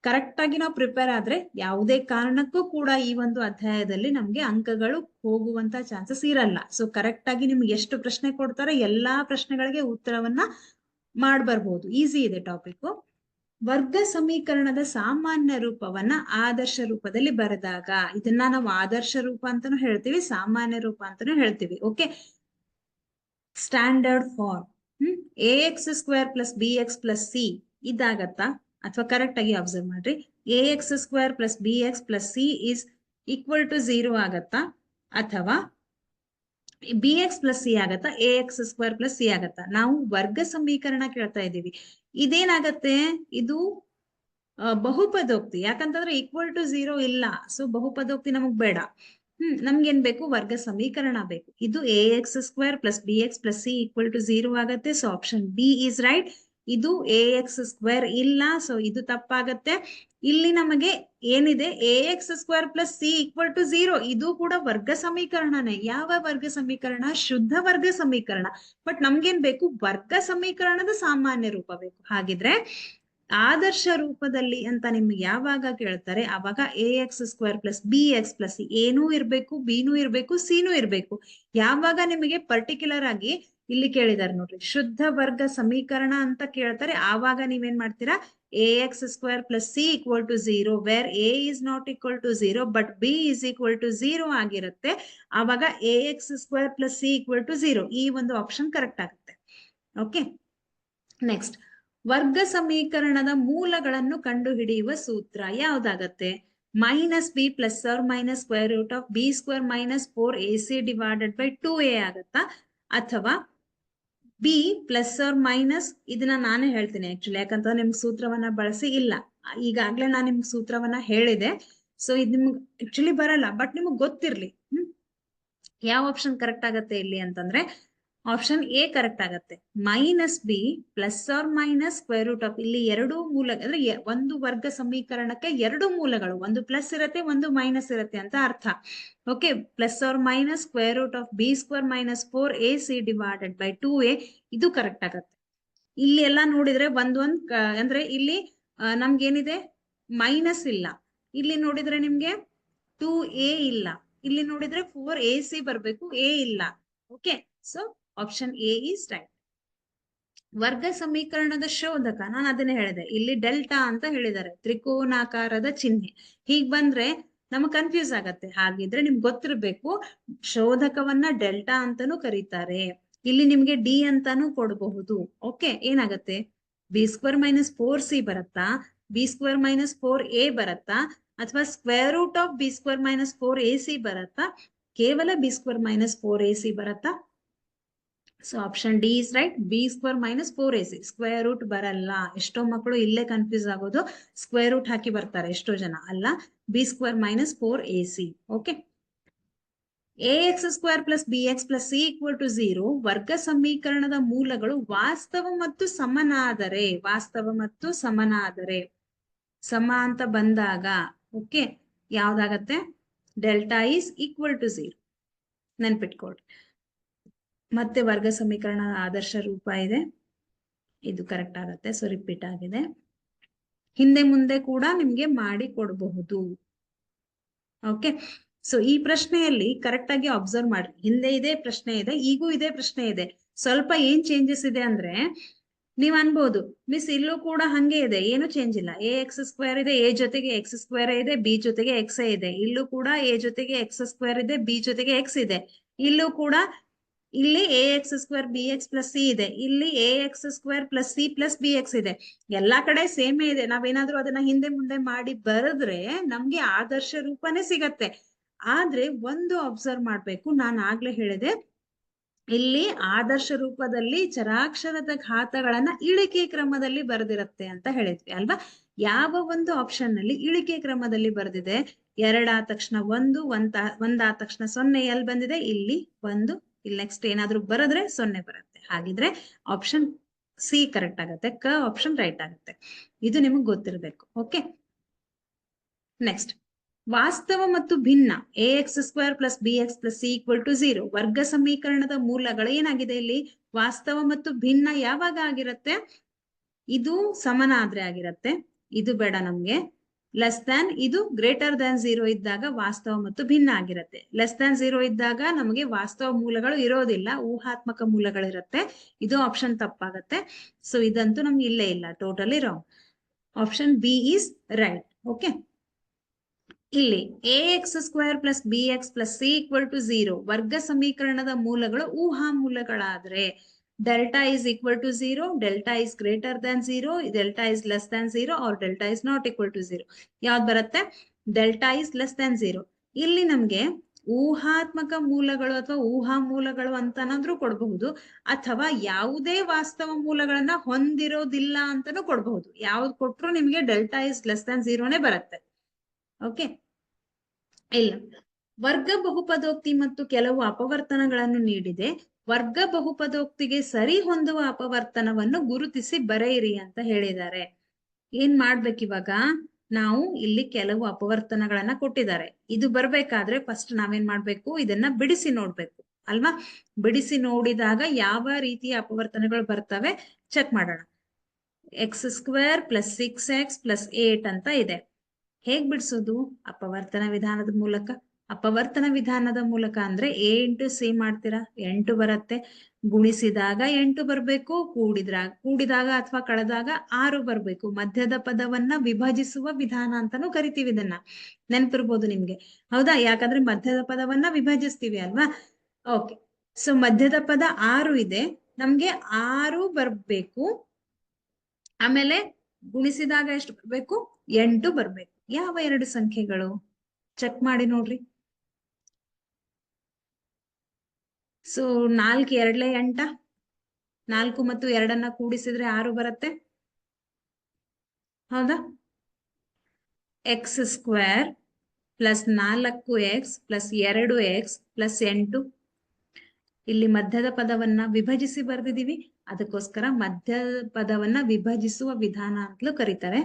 ಕರೆಕ್ಟ್ ಆಗಿ ನಾವು ಪ್ರಿಪೇರ್ ಆದ್ರೆ ಯಾವುದೇ ಕಾರಣಕ್ಕೂ ಕೂಡ ಈ ಒಂದು ಅಧ್ಯಾಯದಲ್ಲಿ ನಮ್ಗೆ ಅಂಕಗಳು ಹೋಗುವಂತ ಚಾನ್ಸಸ್ ಇರಲ್ಲ. ಸೊ ಕರೆಕ್ಟ್ ಆಗಿ ನಿಮ್ಗೆ ಎಷ್ಟು ಪ್ರಶ್ನೆ ಕೊಡ್ತಾರೆ ಎಲ್ಲಾ ಪ್ರಶ್ನೆಗಳಿಗೆ ಉತ್ತರವನ್ನ ಮಾಡ್ಬರ್ಬಹುದು. ಈಸಿ ಇದೆ ಟಾಪಿಕ್. ವರ್ಗ ಸಮೀಕರಣದ ಸಾಮಾನ್ಯ ರೂಪವನ್ನ ಆದರ್ಶ ರೂಪದಲ್ಲಿ ಬರೆದಾಗ, ಇದನ್ನ ನಾವು ಆದರ್ಶ ರೂಪ ಅಂತಾನು ಹೇಳ್ತೀವಿ, ಸಾಮಾನ್ಯ ರೂಪ ಅಂತಾನು ಹೇಳ್ತೀವಿ. Okay, standard form ax² + bx + c ಇದಾಗತ್ತಾ ಅಥವಾ ಕರೆಕ್ಟ್ ಆಗಿ ಅಬ್ಸರ್ವ್ ಮಾಡ್ರಿ. ax² + bx + c is equal to 0 ಆಗತ್ತಾ, ಅಥವಾ bx + c ಆಗತ್ತಾ, ax² + c ಆಗತ್ತಾ? ನಾವು ವರ್ಗ ಸಮೀಕರಣ ಕೇಳ್ತಾ ಇದ್ದೀವಿ. ಇದೇನಾಗತ್ತೆ, ಇದು ಬಹುಪದೋಕ್ತಿ. ಯಾಕಂತಂದ್ರೆ ಈಕ್ವಲ್ ಟು 0 ಇಲ್ಲ, ಸೊ ಬಹುಪದೋಕ್ತಿ ನಮಗ್ ಬೇಡ. ನಮ್ಗೇನ್ ಬೇಕು, ವರ್ಗ ಸಮೀಕರಣ ಬೇಕು. ಇದು ax² + bx + c equal to 0 ಆಗತ್ತೆ. So option B is right. ಇದು ax² ಇಲ್ಲ, ಸೊ ಇದು ತಪ್ಪಾಗತ್ತೆ. ಇಲ್ಲಿ ನಮಗೆ ಏನಿದೆ, ax² + c ಈಕ್ವಲ್ ಟು 0, ಇದು ಕೂಡ ವರ್ಗ ಸಮೀಕರಣನೇ. ಯಾವ ವರ್ಗ ಸಮೀಕರಣ? ಶುದ್ಧ ವರ್ಗ ಸಮೀಕರಣ. ಬಟ್ ನಮ್ಗೇನ್ ಬೇಕು, ವರ್ಗ ಸಮೀಕರಣದ ಸಾಮಾನ್ಯ ರೂಪ ಬೇಕು. ಹಾಗಿದ್ರೆ ಆದರ್ಶ ರೂಪದಲ್ಲಿ ಅಂತ ನಿಮ್ಗೆ ಯಾವಾಗ ಕೇಳ್ತಾರೆ, ಅವಾಗ ax² + bx + c ಏನೂ ಇರ್ಬೇಕು, ಬಿನೂ ಇರ್ಬೇಕು, ಸಿನೂ ಇರ್ಬೇಕು. ಯಾವಾಗ ನಿಮಗೆ ಪರ್ಟಿಕ್ಯುಲರ್ ಆಗಿ ಇಲ್ಲಿ ಕೇಳಿದಾರೆ ನೋಡ್ರಿ, ಶುದ್ಧ ವರ್ಗ ಸಮೀಕರಣ ಅಂತ ಕೇಳ್ತಾರೆ, ಆವಾಗ ನೀವೇನ್ ಮಾಡ್ತೀರಾ, ax² + c equal to 0 where a is not equal to 0 but b is equal to 0 ಆಗಿರುತ್ತೆ. ಆವಾಗ ax² + c ಈಕ್ವಲ್ ಟು 0, ಈ ಒಂದು ಆಪ್ಷನ್ ಕರೆಕ್ಟ್ ಆಗುತ್ತೆ. ಓಕೆ, ನೆಕ್ಸ್ಟ್, ವರ್ಗ ಸಮೀಕರಣದ ಮೂಲಗಳನ್ನು ಕಂಡುಹಿಡಿಯುವ ಸೂತ್ರ ಯಾವ್ದಾಗತ್ತೆ? -b ± (b² - 4ac / 2a ಆಗತ್ತಾ, ಅಥವಾ b ± ಇದನ್ನ ನಾನೇ ಹೇಳ್ತೀನಿ ಆಕ್ಚುಲಿ, ಯಾಕಂತಂದ್ರೆ ನಿಮ್ಗೆ ಸೂತ್ರವನ್ನ ಬಳಸಿ ಇಲ್ಲ, ಈಗಾಗ್ಲೇ ನಾನು ನಿಮ್ಗೆ ಸೂತ್ರವನ್ನ ಹೇಳಿದೆ. ಸೊ ಇದು ನಿಮ್ಗೆ ಆಕ್ಚುಲಿ ಬರಲ್ಲ, ಬಟ್ ನಿಮಗ್ ಗೊತ್ತಿರ್ಲಿ. ಯಾವ ಆಪ್ಷನ್ ಕರೆಕ್ಟ್ ಆಗತ್ತೆ ಇಲ್ಲಿ ಅಂತಂದ್ರೆ ಆಪ್ಷನ್ ಎ ಕರೆಕ್ಟ್ ಆಗತ್ತೆ. -b ± ಇಲ್ಲಿ ಎರಡು ಮೂಲ, ಅಂದ್ರೆ ಒಂದು ವರ್ಗ ಸಮೀಕರಣಕ್ಕೆ ಎರಡು ಮೂಲಗಳು, ಒಂದು ಪ್ಲಸ್ ಇರತ್ತೆ, ಒಂದು ಮೈನಸ್ ಇರತ್ತೆ ಅಂತ ಅರ್ಥ. ಓಕೆ, ± (b² - 4ac / 2a) ಇದು ಕರೆಕ್ಟ್ ಆಗತ್ತೆ. ಇಲ್ಲಿ ಎಲ್ಲ ನೋಡಿದ್ರೆ ಒಂದೊಂದ್ ಅಂದ್ರೆ ಇಲ್ಲಿ ನಮ್ಗೇನಿದೆ, ಮೈನಸ್ ಇಲ್ಲ. ಇಲ್ಲಿ ನೋಡಿದ್ರೆ ನಿಮ್ಗೆ 2a ಇಲ್ಲ. ಇಲ್ಲಿ ನೋಡಿದ್ರೆ 4ac ಬರ್ಬೇಕು, a ಇಲ್ಲ. Okay, so option A is right. ವರ್ಗ ಸಮೀಕರಣದ ಶೋಧಕ, ನಾನು ಅದನ್ನೇ ಹೇಳಿದೆ, ಇಲ್ಲಿ ಡೆಲ್ಟಾ ಅಂತ ಹೇಳಿದ್ದಾರೆ, ತ್ರಿಕೋನಾಕಾರದ ಚಿಹ್ನೆ. ಹೀಗ್ ಬಂದ್ರೆ ನಮಗ್ ಕನ್ಫ್ಯೂಸ್ ಆಗತ್ತೆ. ಹಾಗಿದ್ರೆ ನಿಮ್ಗೆ ಗೊತ್ತಿರ್ಬೇಕು, ಶೋಧಕವನ್ನ ಡೆಲ್ಟಾ ಅಂತಾನೂ ಕರೀತಾರೆ. ಇಲ್ಲಿ ನಿಮ್ಗೆ ಡಿ ಅಂತಾನೂ ಕೊಡಬಹುದು. ಓಕೆ, ಏನಾಗತ್ತೆ, b² - 4c ಬರತ್ತಾ, b² - 4a ಬರತ್ತಾ, ಅಥವಾ √b² - 4ac ಬರತ್ತಾ, ಕೇವಲ b² - 4ac ಬರತ್ತಾ? So option D is right. b² - 4ac, square root ಬರಲ್ಲ. ಎಷ್ಟೋ ಮಕ್ಕಳು ಇಲ್ಲೇ ಕನ್ಫ್ಯೂಸ್ ಆಗೋದು, ಸ್ಕ್ವೇರ್ ರೂಟ್ ಹಾಕಿ ಬರ್ತಾರೆ ಎಷ್ಟೋ ಜನ. ಅಲ್ಲ, b² - 4ac. Okay, ax² + bx + c equal to 0 ವರ್ಗ ಸಮೀಕರಣದ ಮೂಲಗಳು ವಾಸ್ತವ ಮತ್ತು ಸಮನಾದರೆ, ವಾಸ್ತವ ಮತ್ತು ಸಮನಾದರೆ, ಸಮ ಅಂತ ಬಂದಾಗ ಓಕೆ ಯಾವ್ದಾಗತ್ತೆ, ಡೆಲ್ಟಾ ಈಸ್ ಈಕ್ವಲ್ ಟು 0. ನೆನ್ಪಿಟ್ಕೊಳ್ರಿ. ಮತ್ತೆ ವರ್ಗ ಸಮೀಕರಣ ಆದರ್ಶ ರೂಪ ಇದೆ, ಇದು ಕರೆಕ್ಟ್ ಆಗತ್ತೆ. ಸೊ ರಿಪೀಟ್ ಆಗಿದೆ, ಹಿಂದೆ ಮುಂದೆ ಕೂಡ ನಿಮ್ಗೆ ಮಾಡಿ ಕೊಡಬಹುದು. ಓಕೆ, ಸೊ ಈ ಪ್ರಶ್ನೆಯಲ್ಲಿ ಕರೆಕ್ಟ್ ಆಗಿ ಅಬ್ಸರ್ವ್ ಮಾಡ್ರಿ. ಹಿಂದೆ ಇದೇ ಪ್ರಶ್ನೆ ಇದೆ, ಈಗೂ ಇದೇ ಪ್ರಶ್ನೆ ಇದೆ. ಸ್ವಲ್ಪ ಏನ್ ಚೇಂಜಸ್ ಇದೆ ಅಂದ್ರೆ, ನೀವ್ ಅನ್ಬೋದು, ಮಿಸ್ ಇಲ್ಲೂ ಕೂಡ ಹಂಗೆ ಇದೆ, ಏನು ಚೇಂಜ್ ಇಲ್ಲ. ax² ಇದೆ, a ಜೊತೆಗೆ x² ಇದೆ, b ಜೊತೆಗೆ x ಇದೆ. ಇಲ್ಲೂ ಕೂಡ a ಜೊತೆಗೆ x² ಇದೆ, b ಜೊತೆಗೆ x ಇದೆ. ಇಲ್ಲೂ ಕೂಡ ಇಲ್ಲಿ ax² bx + c ಇದೆ, ಇಲ್ಲಿ ax² + c + bx ಇದೆ. ಎಲ್ಲಾ ಕಡೆ ಸೇಮೇ ಇದೆ. ನಾವೇನಾದ್ರೂ ಅದನ್ನ ಹಿಂದೆ ಮುಂದೆ ಮಾಡಿ ಬರೆದ್ರೆ ನಮ್ಗೆ ಆದರ್ಶ ರೂಪನೇ ಸಿಗತ್ತೆ. ಆದ್ರೆ ಒಂದು ಅಬ್ಸರ್ವ್ ಮಾಡ್ಬೇಕು, ನಾನು ಆಗ್ಲೇ ಹೇಳಿದೆ, ಇಲ್ಲಿ ಆದರ್ಶ ರೂಪದಲ್ಲಿ ಚರಾಕ್ಷರದ ಘಾತಗಳನ್ನ ಇಳಿಕೆ ಕ್ರಮದಲ್ಲಿ ಬರೆದಿರತ್ತೆ ಅಂತ ಹೇಳಿದ್ವಿ ಅಲ್ವಾ. ಯಾವ ಒಂದು ಆಪ್ಷನ್ ನಲ್ಲಿ ಇಳಿಕೆ ಕ್ರಮದಲ್ಲಿ ಬರೆದಿದೆ, 2 ಆದ ತಕ್ಷಣ 1, 1 ಆದ ತಕ್ಷಣ 0 ಎಲ್ಲಿ ಬಂದಿದೆ, ಇಲ್ಲಿ 1, ಇಲ್ಲಿ ನೆಕ್ಸ್ಟ್ ಏನಾದ್ರೂ ಬರೆದ್ರೆ 0 ಬರುತ್ತೆ. ಹಾಗಿದ್ರೆ ಆಪ್ಷನ್ ಸಿ ಕರೆಕ್ಟ್ ಆಗತ್ತೆ, ಕ ಆಪ್ಷನ್ ರೈಟ್ ಆಗುತ್ತೆ. ಇದು ನಿಮಗ್ ಗೊತ್ತಿರ್ಬೇಕು. ಓಕೆ, ನೆಕ್ಸ್ಟ್, ವಾಸ್ತವ ಮತ್ತು ಭಿನ್ನ ax² + bx + c equal to 0 ವರ್ಗ ಸಮೀಕರಣದ ಮೂಲಗಳು ಏನಾಗಿದೆ, ಇಲ್ಲಿ ವಾಸ್ತವ ಮತ್ತು ಭಿನ್ನ ಯಾವಾಗ ಆಗಿರತ್ತೆ, ಇದು ಸಮನಾದ್ರೆ ಆಗಿರತ್ತೆ, ಇದು ಬೇಡ ನಮ್ಗೆ. ಲೆಸ್ ದ್ಯಾನ್, ಇದು ಗ್ರೇಟರ್ ದ್ಯಾನ್ 0 ಇದ್ದಾಗ ವಾಸ್ತವ ಮತ್ತು ಭಿನ್ನ ಆಗಿರತ್ತೆ. ಲೆಸ್ ದ್ಯಾನ್ 0 ಇದ್ದಾಗ ನಮಗೆ ವಾಸ್ತವ ಮೂಲಗಳು ಇರೋದಿಲ್ಲ, ಊಹಾತ್ಮಕ ಮೂಲಗಳಿರತ್ತೆ. ಇದು ಆಪ್ಷನ್ ತಪ್ಪಾಗತ್ತೆ. ಸೊ ಇದಂತೂ ನಮ್ಗೆ ಇಲ್ಲೇ ಇಲ್ಲ, totally wrong. Option B is right. Okay, ಇಲ್ಲಿ ax² + bx + c equal to 0 ವರ್ಗ ಸಮೀಕರಣದ ಮೂಲಗಳು ಊಹಾ ಮೂಲಗಳಾದ್ರೆ delta is equal to 0, delta is greater than 0, delta is less than 0 or delta is not equal to 0. ಯಾವ್ದು ಬರುತ್ತೆ? delta is less than 0. ಇಲ್ಲಿ ನಮ್ಗೆ ಊಹಾತ್ಮಕ ಮೂಲಗಳು ಅಥವಾ ಊಹಾ ಮೂಲಗಳು ಅಂತನಾದ್ರೂ ಕೊಡಬಹುದು, ಅಥವಾ ಯಾವುದೇ ವಾಸ್ತವ ಮೂಲಗಳನ್ನ ಹೊಂದಿರೋದಿಲ್ಲ ಅಂತಾನೂ ಕೊಡಬಹುದು. ಯಾವ್ದು ಕೊಟ್ರು ನಿಮ್ಗೆ ಡೆಲ್ಟಾ ಇಸ್ ಲೆಸ್ ದನ್ 0ನೇ ಬರುತ್ತೆ. ಓಕೆ, ಇಲ್ಲ ವರ್ಗ ಬಹುಪದೋಕ್ತಿ ಮತ್ತು ಕೆಲವು ಅಪವರ್ತನಗಳನ್ನು ನೀಡಿದೆ. ವರ್ಗ ಬಹುಪದೋಕ್ತಿಗೆ ಸರಿ ಹೊಂದುವ ಅಪವರ್ತನವನ್ನು ಗುರುತಿಸಿ ಬರೆಯಿರಿ ಅಂತ ಹೇಳಿದ್ದಾರೆ. ಏನ್ ಮಾಡ್ಬೇಕಿವಾಗ? ನಾವು ಇಲ್ಲಿ ಕೆಲವು ಅಪವರ್ತನಗಳನ್ನ ಕೊಟ್ಟಿದ್ದಾರೆ. ಇದು ಬರ್ಬೇಕಾದ್ರೆ ಫಸ್ಟ್ ನಾವೇನ್ ಮಾಡ್ಬೇಕು? ಇದನ್ನ ಬಿಡಿಸಿ ನೋಡ್ಬೇಕು ಅಲ್ವಾ? ಬಿಡಿಸಿ ನೋಡಿದಾಗ ಯಾವ ರೀತಿಯ ಅಪವರ್ತನಗಳು ಬರ್ತವೆ ಚೆಕ್ ಮಾಡೋಣ. x² + 6x + 8 ಅಂತ ಇದೆ. ಹೇಗ್ ಬಿಡಿಸೋದು? ಅಪವರ್ತನ ವಿಧಾನದ ಮೂಲಕ. ಅಪವರ್ತನ ವಿಧಾನದ ಮೂಲಕ ಅಂದ್ರೆ a × c ಮಾಡ್ತೀರಾ, 8 ಬರುತ್ತೆ. ಗುಣಿಸಿದಾಗ 8 ಬರ್ಬೇಕು, ಕೂಡಿದಾಗ ಅಥವಾ ಕಳೆದಾಗ 6 ಬರ್ಬೇಕು. ಮಧ್ಯದ ಪದವನ್ನ ವಿಭಜಿಸುವ ವಿಧಾನ ಅಂತಾನೂ ಕರಿತೀವಿ ಇದನ್ನ, ನೆನಪಿರ್ಬೋದು ನಿಮ್ಗೆ. ಹೌದಾ? ಯಾಕಂದ್ರೆ ಮಧ್ಯದ ಪದವನ್ನ ವಿಭಜಿಸ್ತೀವಿ ಅಲ್ವಾ? ಓಕೆ, ಸೊ ಮಧ್ಯದ ಪದ 6 ಇದೆ, ನಮ್ಗೆ 6 ಬರ್ಬೇಕು. ಆಮೇಲೆ ಗುಣಿಸಿದಾಗ ಎಷ್ಟು ಬರ್ಬೇಕು? 8 ಬರ್ಬೇಕು. ಯಾವ ಎರಡು ಸಂಖ್ಯೆಗಳು? ಚೆಕ್ ಮಾಡಿ ನೋಡ್ರಿ. ಸೊ 4 × 2 = 8. 4 ಮತ್ತು 2 ಕೂಡಿಸಿದ್ರೆ 6 ಬರುತ್ತೆ. ಹೌದಾ? x² + 4x + 2x + 8. ಇಲ್ಲಿ ಮಧ್ಯದ ಪದವನ್ನ ವಿಭಜಿಸಿ ಬರ್ದಿದೀವಿ, ಅದಕ್ಕೋಸ್ಕರ ಮಧ್ಯ ಪದವನ್ನ ವಿಭಜಿಸುವ ವಿಧಾನ ಅಂತಲೂ ಕರೀತಾರೆ.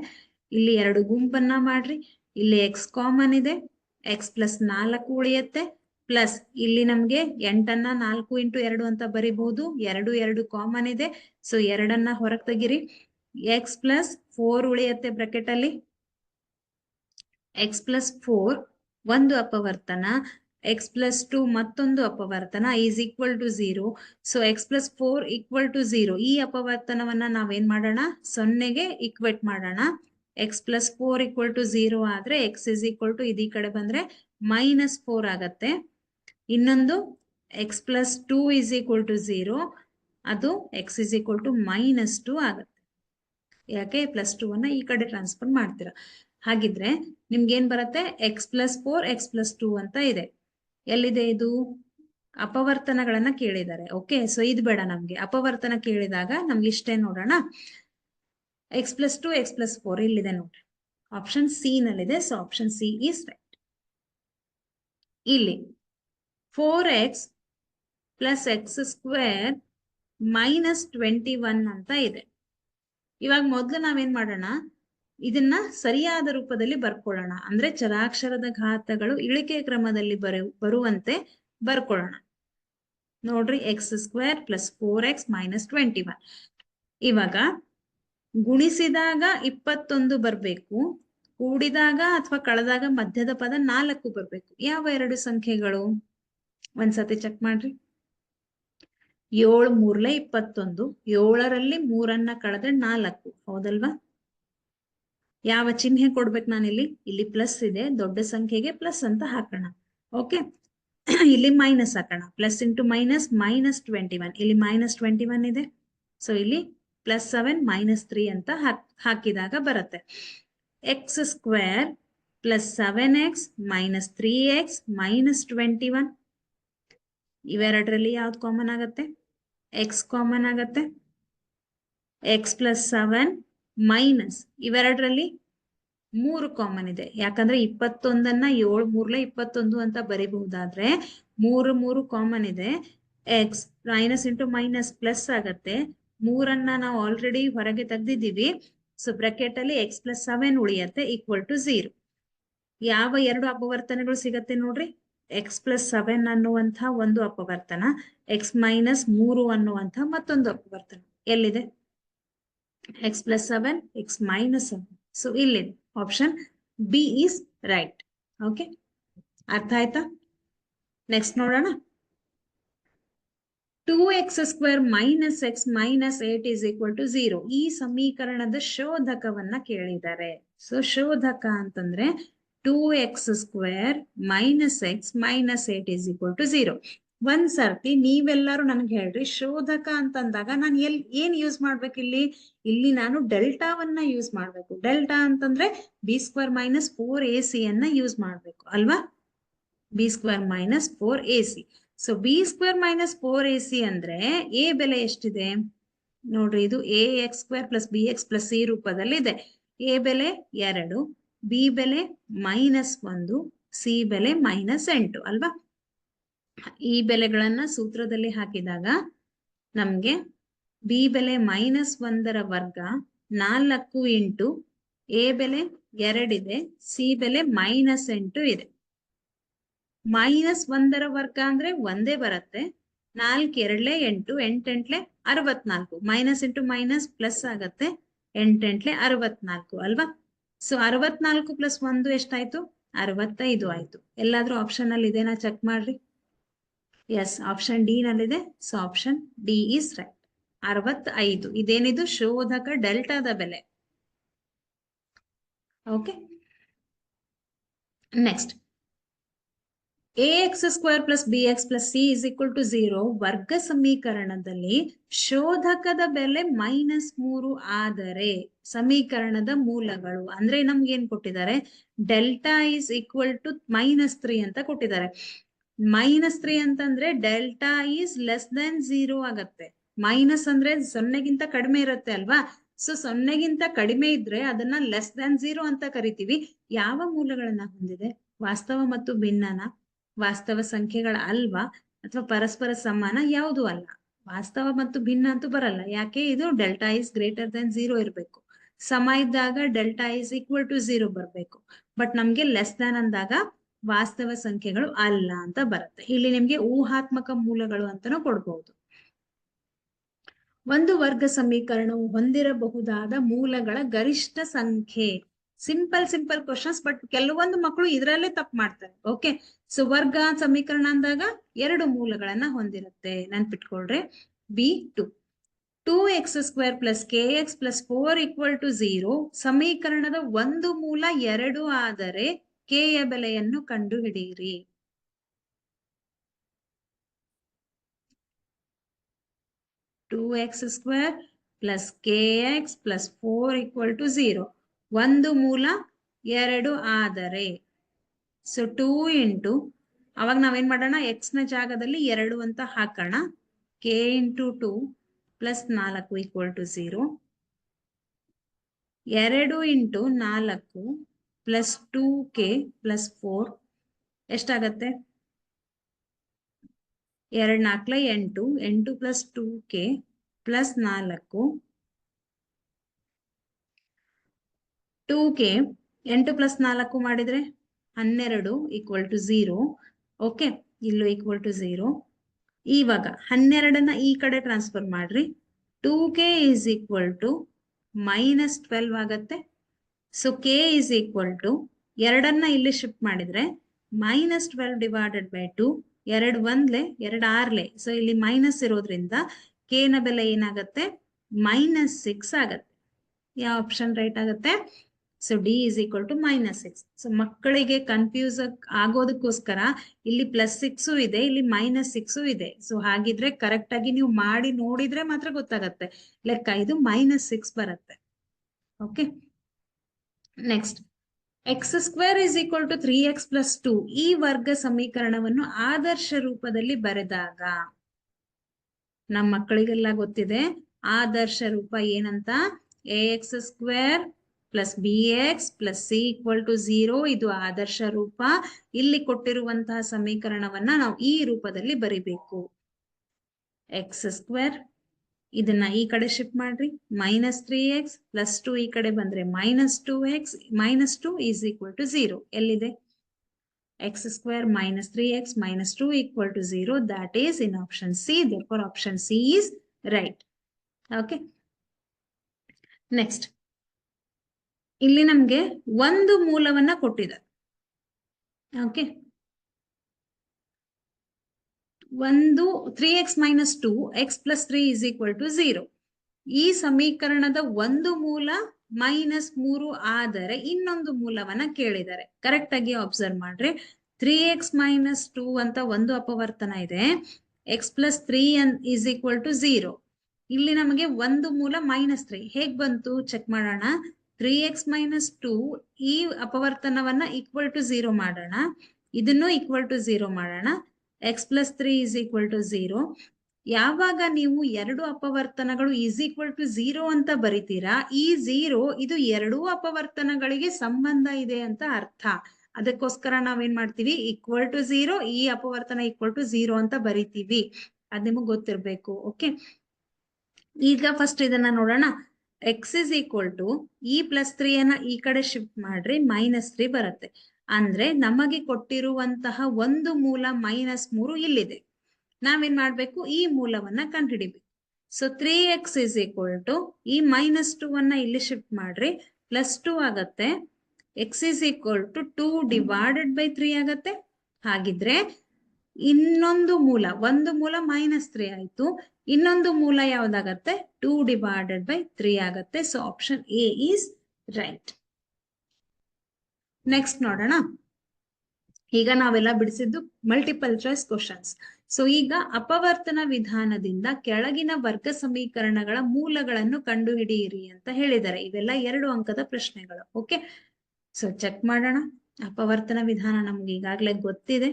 ಇಲ್ಲಿ 2 ಗುಂಪನ್ನ ಮಾಡ್ರಿ. ಇಲ್ಲಿ x ಕಾಮನ್ ಇದೆ, x + 4 ಉಳಿಯುತ್ತೆ, ಪ್ಲಸ್ ಇಲ್ಲಿ ನಮ್ಗೆ 8ಅನ್ನ 4 × 2 ಅಂತ ಬರಿಬಹುದು. 2 ಕಾಮನ್ ಇದೆ, ಸೊ 2ಅನ್ನ ಹೊರಗೆ ತೆಗಿರಿ. x + 4 ಉಳಿಯುತ್ತೆ ಬ್ರಾಕೆಟ್ ಅಲ್ಲಿ. x + 4 ಒಂದು ಅಪವರ್ತನ, x + 2 ಮತ್ತೊಂದು ಅಪವರ್ತನ is equal to 0. So x + 4 = 0. ಈ ಅಪವರ್ತನವನ್ನ ನಾವೇನ್ ಮಾಡೋಣ? 0ಗೆ ಈಕ್ವೇಟ್ ಮಾಡೋಣ. x + 4 = 0 ಆದ್ರೆ x = ಇದೀ ಕಡೆ ಬಂದ್ರೆ -4 ಆಗತ್ತೆ. ಇನ್ನೊಂದು x + 2 = 0, ಅದು x = -2 ಆಗತ್ತೆ. ಯಾಕೆ? +2 ಅನ್ನ ಈ ಕಡೆ ಟ್ರಾನ್ಸ್ಫರ್ ಮಾಡ್ತೀರಾ. ಹಾಗಿದ್ರೆ ನಿಮ್ಗೆ ಏನ್ ಬರುತ್ತೆ? x + 4 x + 2 ಅಂತ ಇದೆ. ಎಲ್ಲಿದೆ ಇದು? ಅಪವರ್ತನಗಳನ್ನ ಕೇಳಿದ್ದಾರೆ. ಓಕೆ, ಸೊ ಇದು ಬೇಡ ನಮ್ಗೆ. ಅಪವರ್ತನ ಕೇಳಿದಾಗ ನಮ್ಗೆ ಇಷ್ಟೇ ನೋಡೋಣ. x + 2 x + 4 ಇಲ್ಲಿದೆ ನೋಡ್ರಿ, ಆಪ್ಷನ್ ಸಿ ನಲ್ಲಿದೆ. So option C is right. ಇಲ್ಲಿ 4x + x² - 21 ಅಂತ ಇದೆ. ಇವಾಗ ಮೊದ್ಲು ನಾವೇನ್ ಮಾಡೋಣ? ಇದನ್ನ ಸರಿಯಾದ ರೂಪದಲ್ಲಿ ಬರ್ಕೊಳ್ಳೋಣ. ಅಂದ್ರೆ ಚರಾಕ್ಷರದ ಘಾತಗಳು ಇಳಿಕೆ ಕ್ರಮದಲ್ಲಿ ಬರುವಂತೆ ಬರ್ಕೊಳ್ಳೋಣ. ನೋಡ್ರಿ, x² + 4x - 21. ಇವಾಗ ಗುಣಿಸಿದಾಗ 21 ಬರ್ಬೇಕು, ಕೂಡಿದಾಗ ಅಥವಾ ಕಳೆದಾಗ ಮಧ್ಯದ ಪದ 4 ಬರ್ಬೇಕು. ಯಾವ ಎರಡು ಸಂಖ್ಯೆಗಳು? ಒಂದ್ಸತಿ ಚೆಕ್ ಮಾಡ್ರಿ. 7 × 3 = 21. 7ರಲ್ಲಿ 3ಅನ್ನ ಕಳೆದ್ರೆ 4, ಹೌದಲ್ವಾ? ಯಾವ ಚಿಹ್ನೆ ಕೊಡ್ಬೇಕು ನಾನಿಲ್ಲಿ? ಇಲ್ಲಿ ಪ್ಲಸ್ ಇದೆ, ದೊಡ್ಡ ಸಂಖ್ಯೆಗೆ ಪ್ಲಸ್ ಅಂತ ಹಾಕೋಣ. ಓಕೆ, ಇಲ್ಲಿ ಮೈನಸ್ ಹಾಕೋಣ. +× - -21. ಇಲ್ಲಿ -21 ಇದೆ, ಸೊ ಇಲ್ಲಿ +7 -3 ಅಂತ ಹಾಕಿದಾಗ ಬರುತ್ತೆ. x² + 7x - 3x - 21. ಇವೆರಡರಲ್ಲಿ ಯಾವ್ದು ಕಾಮನ್ ಆಗತ್ತೆ? x ಕಾಮನ್ ಆಗತ್ತೆ. x + 7 ಮೈನಸ್ ಇವೆರಡರಲ್ಲಿ 3 ಕಾಮನ್ ಇದೆ. ಯಾಕಂದ್ರೆ 21ಅನ್ನ 7 × 3 = 21 ಅಂತ ಬರಿಬಹುದಾದ್ರೆ 3 ಕಾಮನ್ ಇದೆ. x - ಪ್ಲಸ್ ಆಗತ್ತೆ. 3ಅನ್ನ ನಾವು ಆಲ್ರೆಡಿ ಹೊರಗೆ ತೆಗ್ದಿದ್ದೀವಿ. ಸೊ ಬ್ರಾಕೆಟ್ ಅಲ್ಲಿ x + 7 ಉಳಿಯತ್ತೆ = 0. ಯಾವ ಎರಡು ಅಪವರ್ತನಗಳು ಸಿಗತ್ತೆ ನೋಡ್ರಿ? x + 7 ಅನ್ನುವಂಥ ಒಂದು ಅಪವರ್ತನ, x - 3 ಅನ್ನುವಂಥ ಮತ್ತೊಂದು ಅಪವರ್ತನ. ಎಲ್ಲಿದೆ? x + 7 x - 7. ಸೊ ಇಲ್ಲಿದೆ. Option B is right. Okay, ಅರ್ಥ ಆಯ್ತಾ? ನೆಕ್ಸ್ಟ್ ನೋಡೋಣ. 2x² - x - 8 = 0. ಈ ಸಮೀಕರಣದ ಶೋಧಕವನ್ನ ಕೇಳಿದ್ದಾರೆ. ಸೊ ಶೋಧಕ ಅಂತಂದ್ರೆ 2x² - x - 8 = 0. ಒಂದ್ ಸರ್ತಿ ನೀವೆಲ್ಲರೂ ನನ್ಗೆ ಹೇಳ್ರಿ ಶೋಧಕ ಅಂತಂದಾಗ ನಾನು ಏನ್ ಯೂಸ್ ಮಾಡ್ಬೇಕು ಇಲ್ಲಿ ನಾನು ಡೆಲ್ಟಾವನ್ನ ಯೂಸ್ ಮಾಡ್ಬೇಕು. ಡೆಲ್ಟಾ ಅಂತಂದ್ರೆ B²-4AC ಅನ್ನ ಯೂಸ್ ಮಾಡ್ಬೇಕು ಅಲ್ವಾ? B²-4AC. ಸೊ B²-4AC ಅಂದ್ರೆ ಎ ಬೆಲೆ ಎಷ್ಟಿದೆ ನೋಡ್ರಿ, ಇದು AX² + BX + C ರೂಪದಲ್ಲಿ ಇದೆ. ಎ ಬೆಲೆ 2, ಬಿ ಬೆಲೆ -1, ಸಿ ಬೆಲೆ -8 ಅಲ್ವಾ? ಈ ಬೆಲೆಗಳನ್ನ ಸೂತ್ರದಲ್ಲಿ ಹಾಕಿದಾಗ ನಮ್ಗೆ ಬಿ ಬೆಲೆ -1ರ ವರ್ಗ 4 ಇಂಟು ಎ ಬೆಲೆ 2 ಇದೆ, ಸಿ ಬೆಲೆ -8 ಇದೆ. -1ರ ವರ್ಗ ಅಂದ್ರೆ ಒಂದೇ ಬರುತ್ತೆ. 4 2 8, 8 8 64, ಮೈನಸ್ ಇಂಟು ಮೈನಸ್ ಪ್ಲಸ್ ಆಗತ್ತೆ, 8 8 64 ಅಲ್ವಾ? ಸೊ 64 + 1 ಎಷ್ಟಾಯ್ತು? 65 ಆಯ್ತು. ಎಲ್ಲಾದ್ರೂ ಆಪ್ಷನ್ ಅಲ್ಲಿ ಇದೆನಾ ಚೆಕ್ ಮಾಡ್ರಿ. ಎಸ್, ಆಪ್ಷನ್ ಡಿ ನಲ್ಲಿದೆ. So option D is right. 65 ಇದೇನಿದು ಶೋಧಕ ಡೆಲ್ಟಾದ ಬೆಲೆ. Okay, next AX² + BX + C = 0 ವರ್ಗ ಸಮೀಕರಣದಲ್ಲಿ ಶೋಧಕದ ಬೆಲೆ -3 ಆದರೆ ಸಮೀಕರಣದ ಮೂಲಗಳು ಅಂದ್ರೆ ನಮ್ಗೆ ಏನ್ ಕೊಟ್ಟಿದ್ದಾರೆ? ಡೆಲ್ಟಾ ಈಸ್ ಈಕ್ವಲ್ ಟು -3 ಅಂತ ಕೊಟ್ಟಿದ್ದಾರೆ. -3 ಅಂತಂದ್ರೆ ಡೆಲ್ಟಾ ಈಸ್ ಲೆಸ್ ದನ್ 0 ಆಗತ್ತೆ. ಮೈನಸ್ ಅಂದ್ರೆ 0ಗಿಂತ ಕಡಿಮೆ ಇರುತ್ತೆ ಅಲ್ವಾ? ಸೊ 0ಗಿಂತ ಕಡಿಮೆ ಇದ್ರೆ ಅದನ್ನ ಲೆಸ್ ದನ್ 0 ಅಂತ ಕರಿತೀವಿ. ಯಾವ ಮೂಲಗಳನ್ನ ಹೊಂದಿದೆ? ವಾಸ್ತವ ಮತ್ತು ಭಿನ್ನನ, ವಾಸ್ತವ ಸಂಖ್ಯೆಗಳ ಅಲ್ವಾ, ಅಥವಾ ಪರಸ್ಪರ ಸಮಾನ? ಯಾವುದು ಅಲ್ಲ. ವಾಸ್ತವ ಮತ್ತು ಭಿನ್ನ ಅಂತೂ ಬರಲ್ಲ. ಯಾಕೆ? ಇದು ಡೆಲ್ಟಾ ಈಸ್ ಗ್ರೇಟರ್ ದನ್ 0 ಇರಬೇಕು. ಸಮ ಇದ್ದಾಗ ಡೆಲ್ಟಾ ಈಸ್ ಈಕ್ವಲ್ ಟು 0 ಬರಬೇಕು. ಬಟ್ ನಮ್ಗೆ ಲೆಸ್ ದನ್ ಅಂದಾಗ ವಾಸ್ತವ ಸಂಖ್ಯೆಗಳು ಅಲ್ಲ ಅಂತ ಬರುತ್ತೆ. ಇಲ್ಲಿ ನಿಮ್ಗೆ ಊಹಾತ್ಮಕ ಮೂಲಗಳು ಅಂತಾನೂ ಕೊಡ್ಬಹುದು. ಒಂದು ವರ್ಗ ಸಮೀಕರಣವು ಹೊಂದಿರಬಹುದಾದ ಮೂಲಗಳ ಗರಿಷ್ಠ ಸಂಖ್ಯೆ. ಸಿಂಪಲ್ ಕ್ವಶನ್ಸ್, ಬಟ್ ಕೆಲವೊಂದು ಮಕ್ಕಳು ಇದರಲ್ಲೇ ತಪ್ಪು ಮಾಡ್ತಾರೆ. ಓಕೆ, ಸೊ ವರ್ಗ ಸಮೀಕರಣ ಅಂದಾಗ 2 ಮೂಲಗಳನ್ನ ಹೊಂದಿರುತ್ತೆ, ನೆನ್ಪಿಟ್ಕೊಳ್ರಿ. B2 2x² + kx + 4 = 0 ಸಮೀಕರಣದ ಒಂದು ಮೂಲ 2 ಆದರೆ k ಯ ಬೆಲೆಯನ್ನು ಕಂಡುಹಿಡಿಯಿರಿ. (2x² + kx + 4 = 0 ಒಂದು ಮೂಲ 2 ಆದರೆ. ಸೊ 2 ಇಂಟು, ಅವಾಗ ನಾವೇನ್ ಮಾಡೋಣ? x ನ ಜಾಗದಲ್ಲಿ 2 ಅಂತ ಹಾಕೋಣ. k into 2 + 4 = 0. 2 ಇಂಟು 4 + 2k + 4 ಎಷ್ಟಾಗತ್ತೆ? 2 4 8, 8 + 2k + 4, 2k 8 + 4 ಮಾಡಿದ್ರೆ 12 = 0. ಓಕೆ, ಇಲ್ಲೂ = 0. ಇವಾಗ 12ನ್ನ ಈ ಕಡೆ ಟ್ರಾನ್ಸ್ಫರ್ ಮಾಡ್ರಿ. 2k = -12 ಆಗತ್ತೆ. ಸೊ k = 2ನ್ನ ಇಲ್ಲಿ ಶಿಫ್ಟ್ ಮಾಡಿದ್ರೆ -12 / 2, 2 1 2 6. ಸೊ ಇಲ್ಲಿ ಮೈನಸ್ ಇರೋದ್ರಿಂದ k ನ ಬೆಲೆ ಏನಾಗತ್ತೆ? -6 ಆಗತ್ತೆ. ಯಾವ ಆಪ್ಷನ್ ರೈಟ್ ಆಗತ್ತೆ? So D is equal to -6. So ಮಕ್ಕಳಿಗೆ ಕನ್ಫ್ಯೂಸ್ ಆಗೋದಕ್ಕೋಸ್ಕರ ಇಲ್ಲಿ +6 ಇದೆ, ಇಲ್ಲಿ -6 ಇದೆ. ಸೊ ಹಾಗಿದ್ರೆ ಕರೆಕ್ಟ್ ಆಗಿ ನೀವು ಮಾಡಿ ನೋಡಿದ್ರೆ ಮಾತ್ರ ಗೊತ್ತಾಗತ್ತೆ ಲೆಕ್ಕ. ಇದು -6 ಬರುತ್ತೆ. ಓಕೆ, ನೆಕ್ಸ್ಟ್ x² = 3x + 2 ಈ ವರ್ಗ ಸಮೀಕರಣವನ್ನು ಆದರ್ಶ ರೂಪದಲ್ಲಿ ಬರೆದಾಗ, ನಮ್ಮ ಮಕ್ಕಳಿಗೆಲ್ಲ ಗೊತ್ತಿದೆ ಆದರ್ಶ ರೂಪ ಏನಂತ. AX² + BX + C = 0 ಇದು ಆದರ್ಶ ರೂಪ. ಇಲ್ಲಿ ಕೊಟ್ಟಿರುವಂತಹ ಸಮೀಕರಣವನ್ನ ನಾವು ಈ ರೂಪದಲ್ಲಿ ಬರಿಬೇಕು. x² ಇದನ್ನ ಈ ಕಡೆ ಶಿಫ್ಟ್ ಮಾಡ್ರಿ. -3x + 2 ಈ ಕಡೆ ಬಂದ್ರೆ -2x, -2 = 0. ಎಲ್ಲಿದೆ? x² - 3x - 2 = 0. That is in option C. Therefore option C is right. Okay, next ಇಲ್ಲಿ ನಮ್ಗೆ ಒಂದು ಮೂಲವನ್ನ ಕೊಟ್ಟಿದ್ದಾರೆ. Okay, 3x - 2 x + 3 = 0. ಈ ಸಮೀಕರಣದ ಒಂದು ಮೂಲ -3 ಆದರೆ ಇನ್ನೊಂದು ಮೂಲವನ್ನ ಕೇಳಿದ್ದಾರೆ. ಕರೆಕ್ಟ್ ಆಗಿ ಅಬ್ಸರ್ವ್ ಮಾಡ್ರಿ. 3x ಮೈನಸ್ 2 ಅಂತ ಒಂದು ಅಪವರ್ತನ ಇದೆ. x plus 3 is equal to 0. ಇಲ್ಲಿ ನಮಗೆ ಒಂದು ಮೂಲ -3 ಹೇಗ್ ಬಂತು ಚೆಕ್ ಮಾಡೋಣ. 3x ಮೈನಸ್ 2 ಈ ಅಪವರ್ತನವನ್ನ ಈಕ್ವಲ್ ಟು 0 ಮಾಡೋಣ, ಇದನ್ನು ಈಕ್ವಲ್ ಟು 0 ಮಾಡೋಣ. x plus 3 is equal to 0. ಯಾವಾಗ ನೀವು ಎರಡು ಅಪವರ್ತನಗಳು ಈಸ್ ಈಕ್ವಲ್ ಟು 0 ಅಂತ ಬರಿತೀರಾ, ಈ 0 ಇದು ಎರಡೂ ಅಪವರ್ತನಗಳಿಗೆ ಸಂಬಂಧ ಇದೆ ಅಂತ ಅರ್ಥ. ಅದಕ್ಕೋಸ್ಕರ ನಾವೇನ್ ಮಾಡ್ತೀವಿ, ಈಕ್ವಲ್ ಟು 0, ಈ ಅಪವರ್ತನ ಈಕ್ವಲ್ ಟು 0 ಅಂತ ಬರಿತೀವಿ. ಅದ್ ನಿಮಗ್ ಗೊತ್ತಿರ್ಬೇಕು. ಓಕೆ, ಈಗ ಫಸ್ಟ್ ಇದನ್ನ ನೋಡೋಣ. ಎಕ್ಸ್ ಇಸ್ ಈಕ್ವಲ್ ಟು ಈ ಪ್ಲಸ್ 3 ಅನ್ನ ಈ ಕಡೆ ಶಿಫ್ಟ್ ಮಾಡ್ರಿ, -3 ಬರುತ್ತೆ. ಅಂದ್ರೆ ನಮಗೆ ಕೊಟ್ಟಿರುವಂತಹ ಒಂದು ಮೂಲ -3 ಇಲ್ಲಿದೆ. ನಾವೇನ್ ಮಾಡ್ಬೇಕು, ಈ ಮೂಲವನ್ನ ಕಂಡುಹಿಡಿಬೇಕು. So 3x is equal to ಈ -2 ಅನ್ನ ಇಲ್ಲಿ ಶಿಫ್ಟ್ ಮಾಡ್ರಿ, +2 ಆಗತ್ತೆ. x is equal to 2 divided by 3 ಆಗತ್ತೆ. ಹಾಗಿದ್ರೆ ಇನ್ನೊಂದು ಮೂಲ, ಒಂದು ಮೂಲ -3 ಆಯ್ತು, ಇನ್ನೊಂದು ಮೂಲ ಯಾವ್ದಾಗತ್ತೆ, 2 ಡಿವೈಡೆಡ್ ಬೈ 3 ಆಗತ್ತೆ. So option A is right. Next ನೋಡೋಣ. ಈಗ ನಾವೆಲ್ಲ ಬಿಡಿಸಿದ್ದು ಮಲ್ಟಿಪಲ್ ಚಾಯ್ಸ್ ಕ್ವಶನ್ಸ್. ಸೊ ಈಗ ಅಪವರ್ತನ ವಿಧಾನದಿಂದ ಕೆಳಗಿನ ವರ್ಗ ಸಮೀಕರಣಗಳ ಮೂಲಗಳನ್ನು ಕಂಡುಹಿಡಿಯಿರಿ ಅಂತ ಹೇಳಿದ್ದಾರೆ. ಇವೆಲ್ಲ 2 ಅಂಕದ ಪ್ರಶ್ನೆಗಳು. ಓಕೆ, ಸೊ ಚೆಕ್ ಮಾಡೋಣ. ಅಪವರ್ತನ ವಿಧಾನ ನಮ್ಗೆ ಈಗಾಗ್ಲೇ ಗೊತ್ತಿದೆ.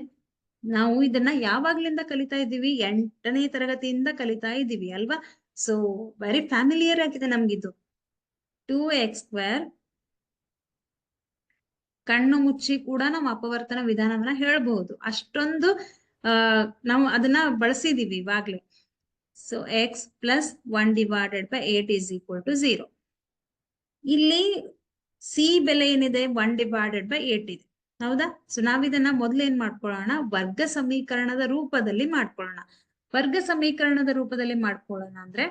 ನಾವು ಇದನ್ನ ಯಾವಾಗ್ಲಿಂದ ಕಲಿತಾ ಇದ್ದೀವಿ, 8ನೇ ತರಗತಿಯಿಂದ ಕಲಿತಾ ಇದ್ದೀವಿ ಅಲ್ವಾ. ಸೊ ವೆರಿ ಫ್ಯಾಮಿಲಿಯರ್ ಆಗಿದೆ ನಮ್ಗಿದು. 2x², ಕಣ್ಣು ಮುಚ್ಚಿ ಕೂಡ ನಾವು ಅಪವರ್ತನ ವಿಧಾನವನ್ನ ಹೇಳ್ಬಹುದು, ಅಷ್ಟೊಂದು ನಾವು ಅದನ್ನ ಬಳಸಿದೀವಿ ಇವಾಗ್ಲೇ. So x plus 1 divided by 8 is equal to 0. ಇಲ್ಲಿ ಸಿ ಬೆಲೆ ಏನಿದೆ, 1 ಡಿವೈಡೆಡ್ ಬೈ 8 ಇದೆ, ಹೌದಾ. ಸೊ ನಾವಿದನ್ನ ಮೊದ್ಲೇನ್ ಮಾಡ್ಕೊಳ್ಳೋಣ, ವರ್ಗ ಸಮೀಕರಣದ ರೂಪದಲ್ಲಿ ಮಾಡ್ಕೊಳ್ಳೋಣ. ವರ್ಗ ಸಮೀಕರಣದ ರೂಪದಲ್ಲಿ ಮಾಡ್ಕೊಳ್ಳೋಣ ಅಂದ್ರೆ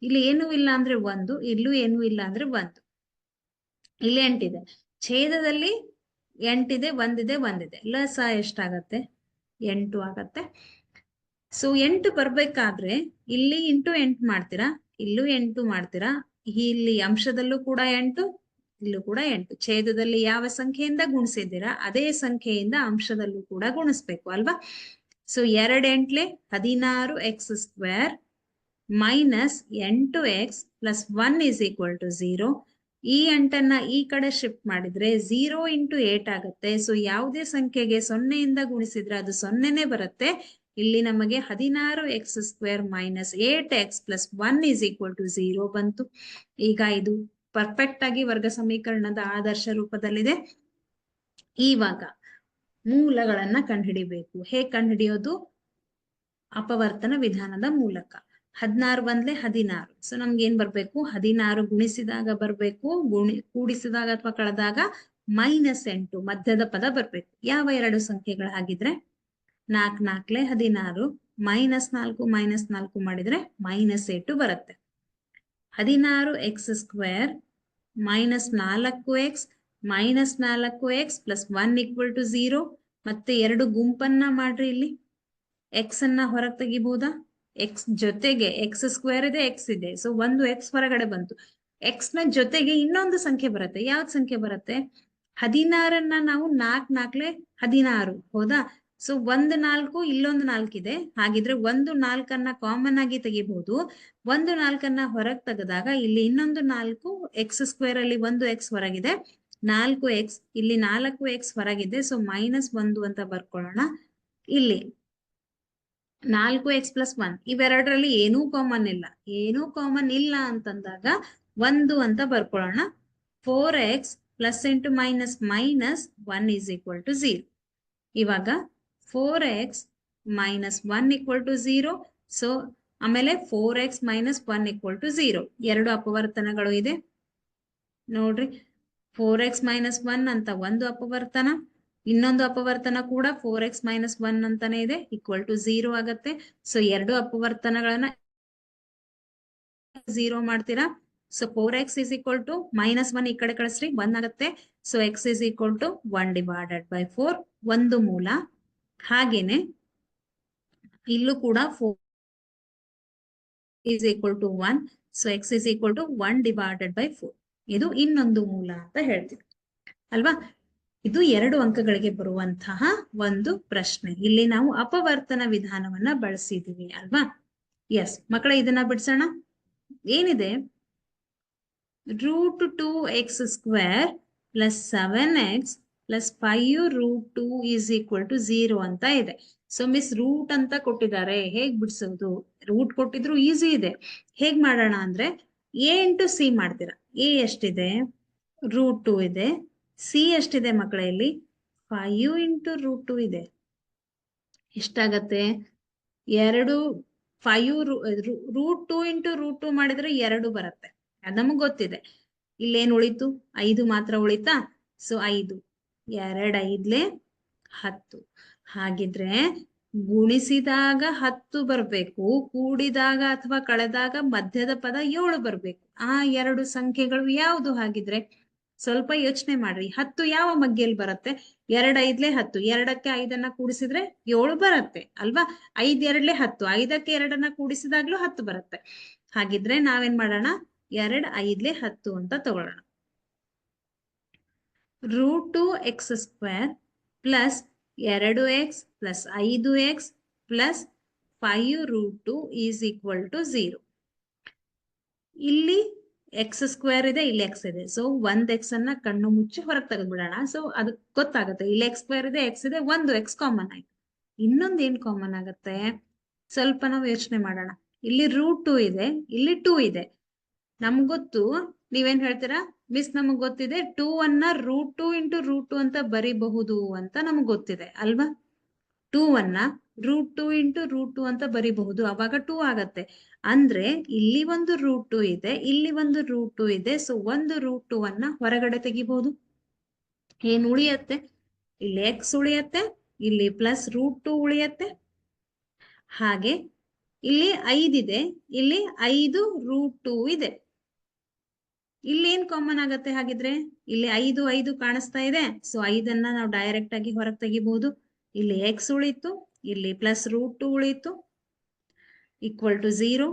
ಇಲ್ಲಿ ಏನೂ ಇಲ್ಲ ಅಂದ್ರೆ 1, ಇಲ್ಲೂ ಏನೂ ಇಲ್ಲ ಅಂದ್ರೆ 1. ಇಲ್ಲಿ 8 ಇದೆ, ಛೇದದಲ್ಲಿ 8 ಇದೆ, 1 ಇದೆ, 1 ಇದೆ, ಲಸ ಎಷ್ಟಾಗತ್ತೆ, 8 ಆಗತ್ತೆ. ಸೊ 8 ಬರ್ಬೇಕಾದ್ರೆ ಇಲ್ಲಿ ಇಂಟು 8 ಮಾಡ್ತೀರಾ, ಇಲ್ಲೂ 8 ಮಾಡ್ತೀರಾ, ಇಲ್ಲಿ ಅಂಶದಲ್ಲೂ ಕೂಡ 8, ಇಲ್ಲೂ ಕೂಡ 8. ಛೇದದಲ್ಲಿ ಯಾವ ಸಂಖ್ಯೆಯಿಂದ ಗುಣಿಸಿದ್ದೀರಾ ಅದೇ ಸಂಖ್ಯೆಯಿಂದ ಅಂಶದಲ್ಲೂ ಕೂಡ ಗುಣಿಸ್ಬೇಕು ಅಲ್ವಾ. So 2 8 16x² minus 8x plus 1 is equal to 0. ಈ 8ಅನ್ನ ಈ ಕಡೆ ಶಿಫ್ಟ್ ಮಾಡಿದ್ರೆ 0 ಇಂಟು 8 ಆಗುತ್ತೆ. ಸೊ ಯಾವುದೇ ಸಂಖ್ಯೆಗೆ 0ಯಿಂದ ಗುಣಿಸಿದ್ರೆ ಅದು 0ನೇ ಬರುತ್ತೆ. ಇಲ್ಲಿ ನಮಗೆ 16x² minus 8x plus 1 is equal to 0 ಬಂತು. ಈಗ ಇದು ಪರ್ಫೆಕ್ಟ್ ಆಗಿ ವರ್ಗ ಸಮೀಕರಣದ ಆದರ್ಶ ರೂಪದಲ್ಲಿದೆ. ಇವಾಗ ಮೂಲಗಳನ್ನ ಕಂಡುಹಿಡಿಬೇಕು. ಹೇಗೆ ಕಂಡುಹಿಡಿಯೋದು, ಅಪವರ್ತನ ವಿಧಾನದ ಮೂಲಕ. 16 1 16. ಸೊ ನಮ್ಗೆ ಏನ್ ಬರ್ಬೇಕು, 16 ಗುಣಿಸಿದಾಗ ಬರ್ಬೇಕು, ಕೂಡಿಸಿದಾಗ ಅಥವಾ ಕಳೆದಾಗ -8 ಮಧ್ಯದ ಪದ ಬರ್ಬೇಕು. ಯಾವ 2 ಸಂಖ್ಯೆಗಳು ಹಾಗಿದ್ರೆ, 4 4 16 -4 ಮಾಡಿದ್ರೆ -8 ಬರುತ್ತೆ. 16x² minus 4x minus 4x plus 1 equal to 0. ಮತ್ತೆ 2 ಗುಂಪನ್ನ ಮಾಡ್ರಿ. ಇಲ್ಲಿ x ಅನ್ನ ಹೊರಗೆ ತೆಗಿಬಹುದಾ, x ಜೊತೆಗೆ x² ಇದೆ, x ಇದೆ. ಸೊ ಒಂದು x ಹೊರಗಡೆ ಬಂತು. x ನ ಜೊತೆಗೆ ಇನ್ನೊಂದು ಸಂಖ್ಯೆ ಬರುತ್ತೆ. ಯಾವ್ದು ಸಂಖ್ಯೆ ಬರುತ್ತೆ, 16ಅನ್ನ ನಾವು 4 4 16, ಹೌದಾ. ಸೊ 1 4, ಇಲ್ಲೊಂದು 4 ಇದೆ. ಹಾಗಿದ್ರೆ 1 4ಅನ್ನ ಕಾಮನ್ ಆಗಿ ತೆಗಿಬಹುದು. 1 4ಅನ್ನ ಹೊರಗೆ ತೆಗೆದಾಗ ಇಲ್ಲಿ ಇನ್ನೊಂದು 4, x² ಅಲ್ಲಿ ಒಂದು x ಹೊರಗಿದೆ, 4x, ಇಲ್ಲಿ 4x ಹೊರಗಿದೆ. ಸೊ -1 ಅಂತ ಬರ್ಕೊಳ್ಳೋಣ. ಇಲ್ಲಿ 4x ಪ್ಲಸ್ 1 ಇವೆರಡರಲ್ಲಿ ಏನೂ ಕಾಮನ್ ಇಲ್ಲ. ಏನೂ ಕಾಮನ್ ಇಲ್ಲ ಅಂತಂದಾಗ 1 ಅಂತ ಬರ್ಕೊಳ್ಳೋಣ. 4x plus into minus minus 1 is equal to 0. ಇವಾಗ 4x minus 1 equal to 0. So ಆಮೇಲೆ 4x ಮೈನಸ್ 1 ಈಕ್ವಲ್ ಟು 0. 2 ಅಪವರ್ತನಗಳು ಇದೆ ನೋಡ್ರಿ. 4x ಮೈನಸ್ 1 ಅಂತ ಒಂದು ಅಪವರ್ತನ, ಇನ್ನೊಂದು ಅಪವರ್ತನ ಕೂಡ 4x ಮೈನಸ್ 1 ಅಂತಾನೆ ಇದೆ, ಈಕ್ವಲ್ ಟು 0 ಆಗತ್ತೆ. ಸೊ 2 ಅಪವರ್ತನಗಳನ್ನ 0 ಮಾಡ್ತೀರಾ. So 4x is equal to -1 ಈ ಕಡೆ ಕಳಿಸ್ರಿ, 1 ಆಗುತ್ತೆ. So x is equal to 1 divided by 4, ಒಂದು ಮೂಲ. ಹಾಗೇನೆ ಇಲ್ಲೂ ಕೂಡ 4 is equal to 1. So x is equal to 1 divided by 4. ಇದು ಇನ್ನೊಂದು ಮೂಲ ಅಂತ ಹೇಳ್ತೀವಿ ಅಲ್ವಾ. ಇದು 2 ಅಂಕಗಳಿಗೆ ಬರುವಂತಹ ಒಂದು ಪ್ರಶ್ನೆ. ಇಲ್ಲಿ ನಾವು ಅಪವರ್ತನ ವಿಧಾನವನ್ನ ಬಳಸಿದೀವಿ ಅಲ್ವಾ? ಎಸ್ ಮಕ್ಕಳೇ, ಇದನ್ನ ಬಿಡಿಸೋಣ. ಏನಿದೆ, √2x² + 7x + 5√2 = 0 ಅಂತ ಇದೆ. ಸೊ ಮಿಸ್ ರೂಟ್ ಅಂತ ಕೊಟ್ಟಿದ್ದಾರೆ, ಹೇಗ್ ಬಿಡಿಸೋದು? ರೂಟ್ ಕೊಟ್ಟಿದ್ರು ಈಸಿ ಇದೆ. ಹೇಗ್ ಮಾಡೋಣ ಅಂದ್ರೆ a × c ಮಾಡ್ತೀರಾ. a ಎಷ್ಟಿದೆ? √2 ಇದೆ. c ಎಷ್ಟಿದೆ ಮಕ್ಕಳೇ? ಇಲ್ಲಿ 5 × √2 ಇದೆ. ಎಷ್ಟಾಗತ್ತೆ? 2 5 √2 × √2 ಮಾಡಿದ್ರೆ 2 ಬರುತ್ತೆ. ಅದು ನಮಗ್ ಗೊತ್ತಿದೆ. ಇಲ್ಲೇನ್ ಉಳಿತು? 5 ಮಾತ್ರ ಉಳಿತಾ? ಸೊ 5 2 5 10. ಹಾಗಿದ್ರೆ ಗುಣಿಸಿದಾಗ 10 ಬರ್ಬೇಕು, ಕೂಡಿದಾಗ ಅಥವಾ ಕಳೆದಾಗ ಮಧ್ಯದ ಪದ 7 ಬರ್ಬೇಕು. ಆ 2 ಸಂಖ್ಯೆಗಳು ಯಾವುದು? ಹಾಗಿದ್ರೆ ಸ್ವಲ್ಪ ಯೋಚನೆ ಮಾಡ್ರಿ. 10 ಯಾವ ಮಗ್ಗೆಯಲ್ಲಿ ಬರುತ್ತೆ? 2 5 10. 2ಕ್ಕೆ 5 ಕೂಡಿಸಿದ್ರೆ 7 ಬರುತ್ತೆ ಅಲ್ವಾ? 5 2 10. 5ಕ್ಕೆ 2 ಕೂಡಿಸಿದಾಗ್ಲೂ 10 ಬರುತ್ತೆ. ಹಾಗಿದ್ರೆ ನಾವೇನ್ ಮಾಡೋಣ? 2 5 10 ಅಂತ ತಗೊಳ್ಳೋಣ. √2x² + 2x + 5x + 5√2 = 0. ಇಲ್ಲಿ x² ಇದೆ, ಇಲ್ಲಿ x ಇದೆ. ಸೊ 1 x ಅನ್ನ ಕಣ್ಣು ಮುಚ್ಚಿ ಹೊರಗೆ ತೆಗೆದ್ಬಿಡೋಣ. ಸೊ ಅದು ಗೊತ್ತಾಗುತ್ತೆ. ಇಲ್ಲಿ x² ಇದೆ, x ಇದೆ, 1 x ಕಾಮನ್ ಆಯ್ತು. ಇನ್ನೊಂದು ಏನ್ ಕಾಮನ್ ಆಗುತ್ತೆ? ಸ್ವಲ್ಪ ನಾವು ಯೋಚನೆ ಮಾಡೋಣ. ಇಲ್ಲಿ √2 ಇದೆ, ಇಲ್ಲಿ 2 ಇದೆ. ನಮ್ಗ್ ಗೊತ್ತು, ನೀವೇನ್ ಹೇಳ್ತೀರಾ? ಮಿಸ್ ನಮಗ್ ಗೊತ್ತಿದೆ 2 ಅನ್ನ √2 × √2 ಅಂತ ಬರಿಬಹುದು ಅಂತ ನಮಗ್ ಗೊತ್ತಿದೆ ಅಲ್ವಾ? 2 ಅನ್ನ √2 × √2 ಅಂತ ಬರಿಬಹುದು. ಅವಾಗ 2 ಆಗತ್ತೆ. ಅಂದ್ರೆ ಇಲ್ಲಿ ಒಂದು √2 ಇದೆ, ಇಲ್ಲಿ ಒಂದು √2 ಇದೆ. ಸೊ ಒಂದು √2 ಅನ್ನ ಹೊರಗಡೆ ತೆಗಿಬಹುದು. ಏನ್ ಉಳಿಯತ್ತೆ? ಇಲ್ಲಿ x ಉಳಿಯತ್ತೆ, ಇಲ್ಲಿ +√2 ಉಳಿಯತ್ತೆ. ಹಾಗೆ ಇಲ್ಲಿ 5 ಇದೆ, ಇಲ್ಲಿ 5√2 ಇದೆ. ಇಲ್ಲಿ ಏನ್ ಕಾಮನ್ ಆಗತ್ತೆ? ಹಾಗಿದ್ರೆ ಇಲ್ಲಿ 5 5 ಕಾಣಿಸ್ತಾ ಇದೆ. ಸೊ 5ಅನ್ನ ನಾವು ಡೈರೆಕ್ಟ್ ಆಗಿ ಹೊರಗೆ ತೆಗಿಬಹುದು. ಇಲ್ಲಿ x ಉಳಿತು, ಇಲ್ಲಿ +√2 ಉಳಿತು, = 0.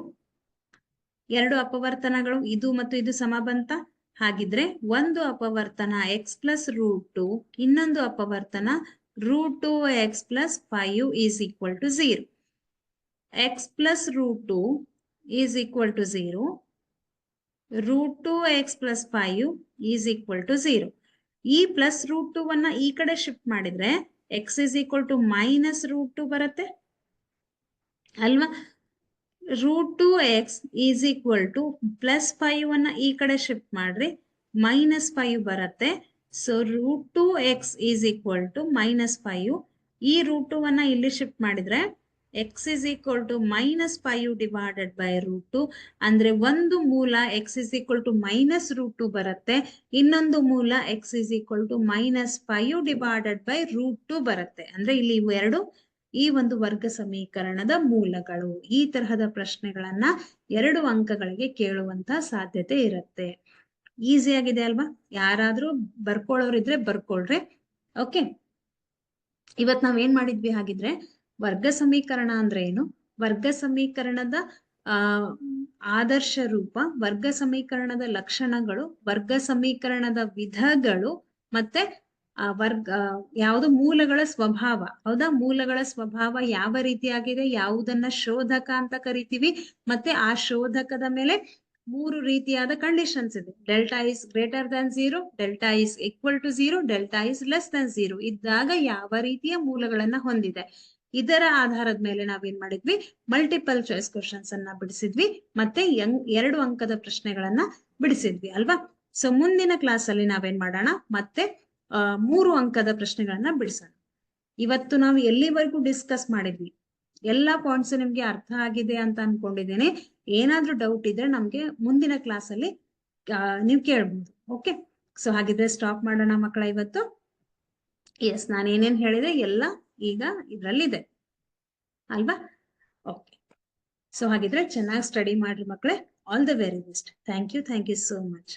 2 ಅಪವರ್ತನಗಳು, ಇದು ಮತ್ತು ಇದು ಸಮ ಬಂತ? ಹಾಗಿದ್ರೆ ಒಂದು ಅಪವರ್ತನ x +√2, ಇನ್ನೊಂದು ಅಪವರ್ತನ √2x + 5 = 0. x +√2 = 0. √2x + 5 = 0. ಈ +√2 ಅನ್ನ ಈ ಕಡೆ ಶಿಫ್ಟ್ ಮಾಡಿದ್ರೆ x -√2 ಬರುತ್ತೆ ಅಲ್ವಾ? √2x +5 ಅನ್ನ ಈ ಕಡೆ ಶಿಫ್ಟ್ ಮಾಡ್ರಿ, -5 ಬರುತ್ತೆ. So √2x -5. ಈ √2 ಅನ್ನ ಇಲ್ಲಿ ಶಿಫ್ಟ್ ಮಾಡಿದ್ರೆ x -5 ಡಿವೈಡೆಡ್ ಬೈ √2. ಅಂದ್ರೆ ಒಂದು ಮೂಲ x -√2 ಬರುತ್ತೆ, ಇನ್ನೊಂದು ಮೂಲ x -5 ಡಿವೈಡೆಡ್ ಬೈ √2 ಬರುತ್ತೆ. ಅಂದ್ರೆ ಇಲ್ಲಿ ಇವೆರಡು ಈ ಒಂದು ವರ್ಗ ಸಮೀಕರಣದ ಮೂಲಗಳು. ಈ ತರಹದ ಪ್ರಶ್ನೆಗಳನ್ನ 2 ಅಂಕಗಳಿಗೆ ಕೇಳುವಂತ ಸಾಧ್ಯತೆ ಇರುತ್ತೆ. ಈಸಿ ಆಗಿದೆ ಅಲ್ವಾ? ಯಾರಾದ್ರೂ ಬರ್ಕೊಳ್ಳೋರಿದ್ರೆ ಬರ್ಕೊಳ್ರಿ. ಓಕೆ, ಇವತ್ ನಾವ್ ಏನ್ ಮಾಡಿದ್ವಿ? ಹಾಗಿದ್ರೆ ವರ್ಗ ಸಮೀಕರಣ ಅಂದ್ರೆ ಏನು, ವರ್ಗ ಸಮೀಕರಣದ ಆದರ್ಶ ರೂಪ, ವರ್ಗ ಸಮೀಕರಣದ ಲಕ್ಷಣಗಳು, ವರ್ಗ ಸಮೀಕರಣದ ವಿಧಗಳು, ಮತ್ತೆ ಯಾವುದು ಮೂಲಗಳ ಸ್ವಭಾವ. ಹೌದಾ? ಮೂಲಗಳ ಸ್ವಭಾವ ಯಾವ ರೀತಿಯಾಗಿದೆ, ಯಾವುದನ್ನ ಶೋಧಕ ಅಂತ ಕರಿತೀವಿ, ಮತ್ತೆ ಆ ಶೋಧಕದ ಮೇಲೆ 3 ರೀತಿಯಾದ ಕಂಡೀಷನ್ಸ್ ಇದೆ. Delta is greater than 0, delta is equal to 0, delta is less than 0 ಇದ್ದಾಗ ಯಾವ ರೀತಿಯ ಮೂಲಗಳನ್ನ ಹೊಂದಿದೆ. ಇದರ ಆಧಾರದ ಮೇಲೆ ನಾವೇನ್ ಮಾಡಿದ್ವಿ? ಮಲ್ಟಿಪಲ್ ಚಾಯ್ಸ್ ಕ್ವಶನ್ಸ್ ಅನ್ನ ಬಿಡಿಸಿದ್ವಿ, ಮತ್ತೆ 2 ಅಂಕದ ಪ್ರಶ್ನೆಗಳನ್ನ ಬಿಡಿಸಿದ್ವಿ ಅಲ್ವಾ? ಸೊ ಮುಂದಿನ ಕ್ಲಾಸ್ ಅಲ್ಲಿ ನಾವೇನ್ ಮಾಡೋಣ? ಮತ್ತೆ 3 ಅಂಕದ ಪ್ರಶ್ನೆಗಳನ್ನ ಬಿಡಿಸೋಣ. ಇವತ್ತು ನಾವು ಎಲ್ಲಿವರೆಗೂ ಡಿಸ್ಕಸ್ ಮಾಡಿದ್ವಿ, ಎಲ್ಲಾ ಪಾಯಿಂಟ್ಸ್ ನಿಮ್ಗೆ ಅರ್ಥ ಆಗಿದೆ ಅಂತ ಅನ್ಕೊಂಡಿದ್ದೇನೆ. ಏನಾದ್ರೂ ಡೌಟ್ ಇದ್ರೆ ನಮ್ಗೆ ಮುಂದಿನ ಕ್ಲಾಸ್ ಅಲ್ಲಿ ನೀವು ಕೇಳ್ಬಹುದು. ಓಕೆ, ಸೊ ಹಾಗಿದ್ರೆ ಸ್ಟಾಪ್ ಮಾಡೋಣ ಮಕ್ಕಳ ಇವತ್ತು. ಎಸ್, ನಾನು ಏನೇನ್ ಹೇಳಿದೆ ಎಲ್ಲ ಈಗ ಇದ್ರಲ್ಲಿದೆ ಅಲ್ವಾ? ಓಕೆ, ಸೊ ಹಾಗಿದ್ರೆ ಚೆನ್ನಾಗಿ ಸ್ಟಡಿ ಮಾಡ್ರಿ ಮಕ್ಕಳೇ. All the very best. Thank you so much.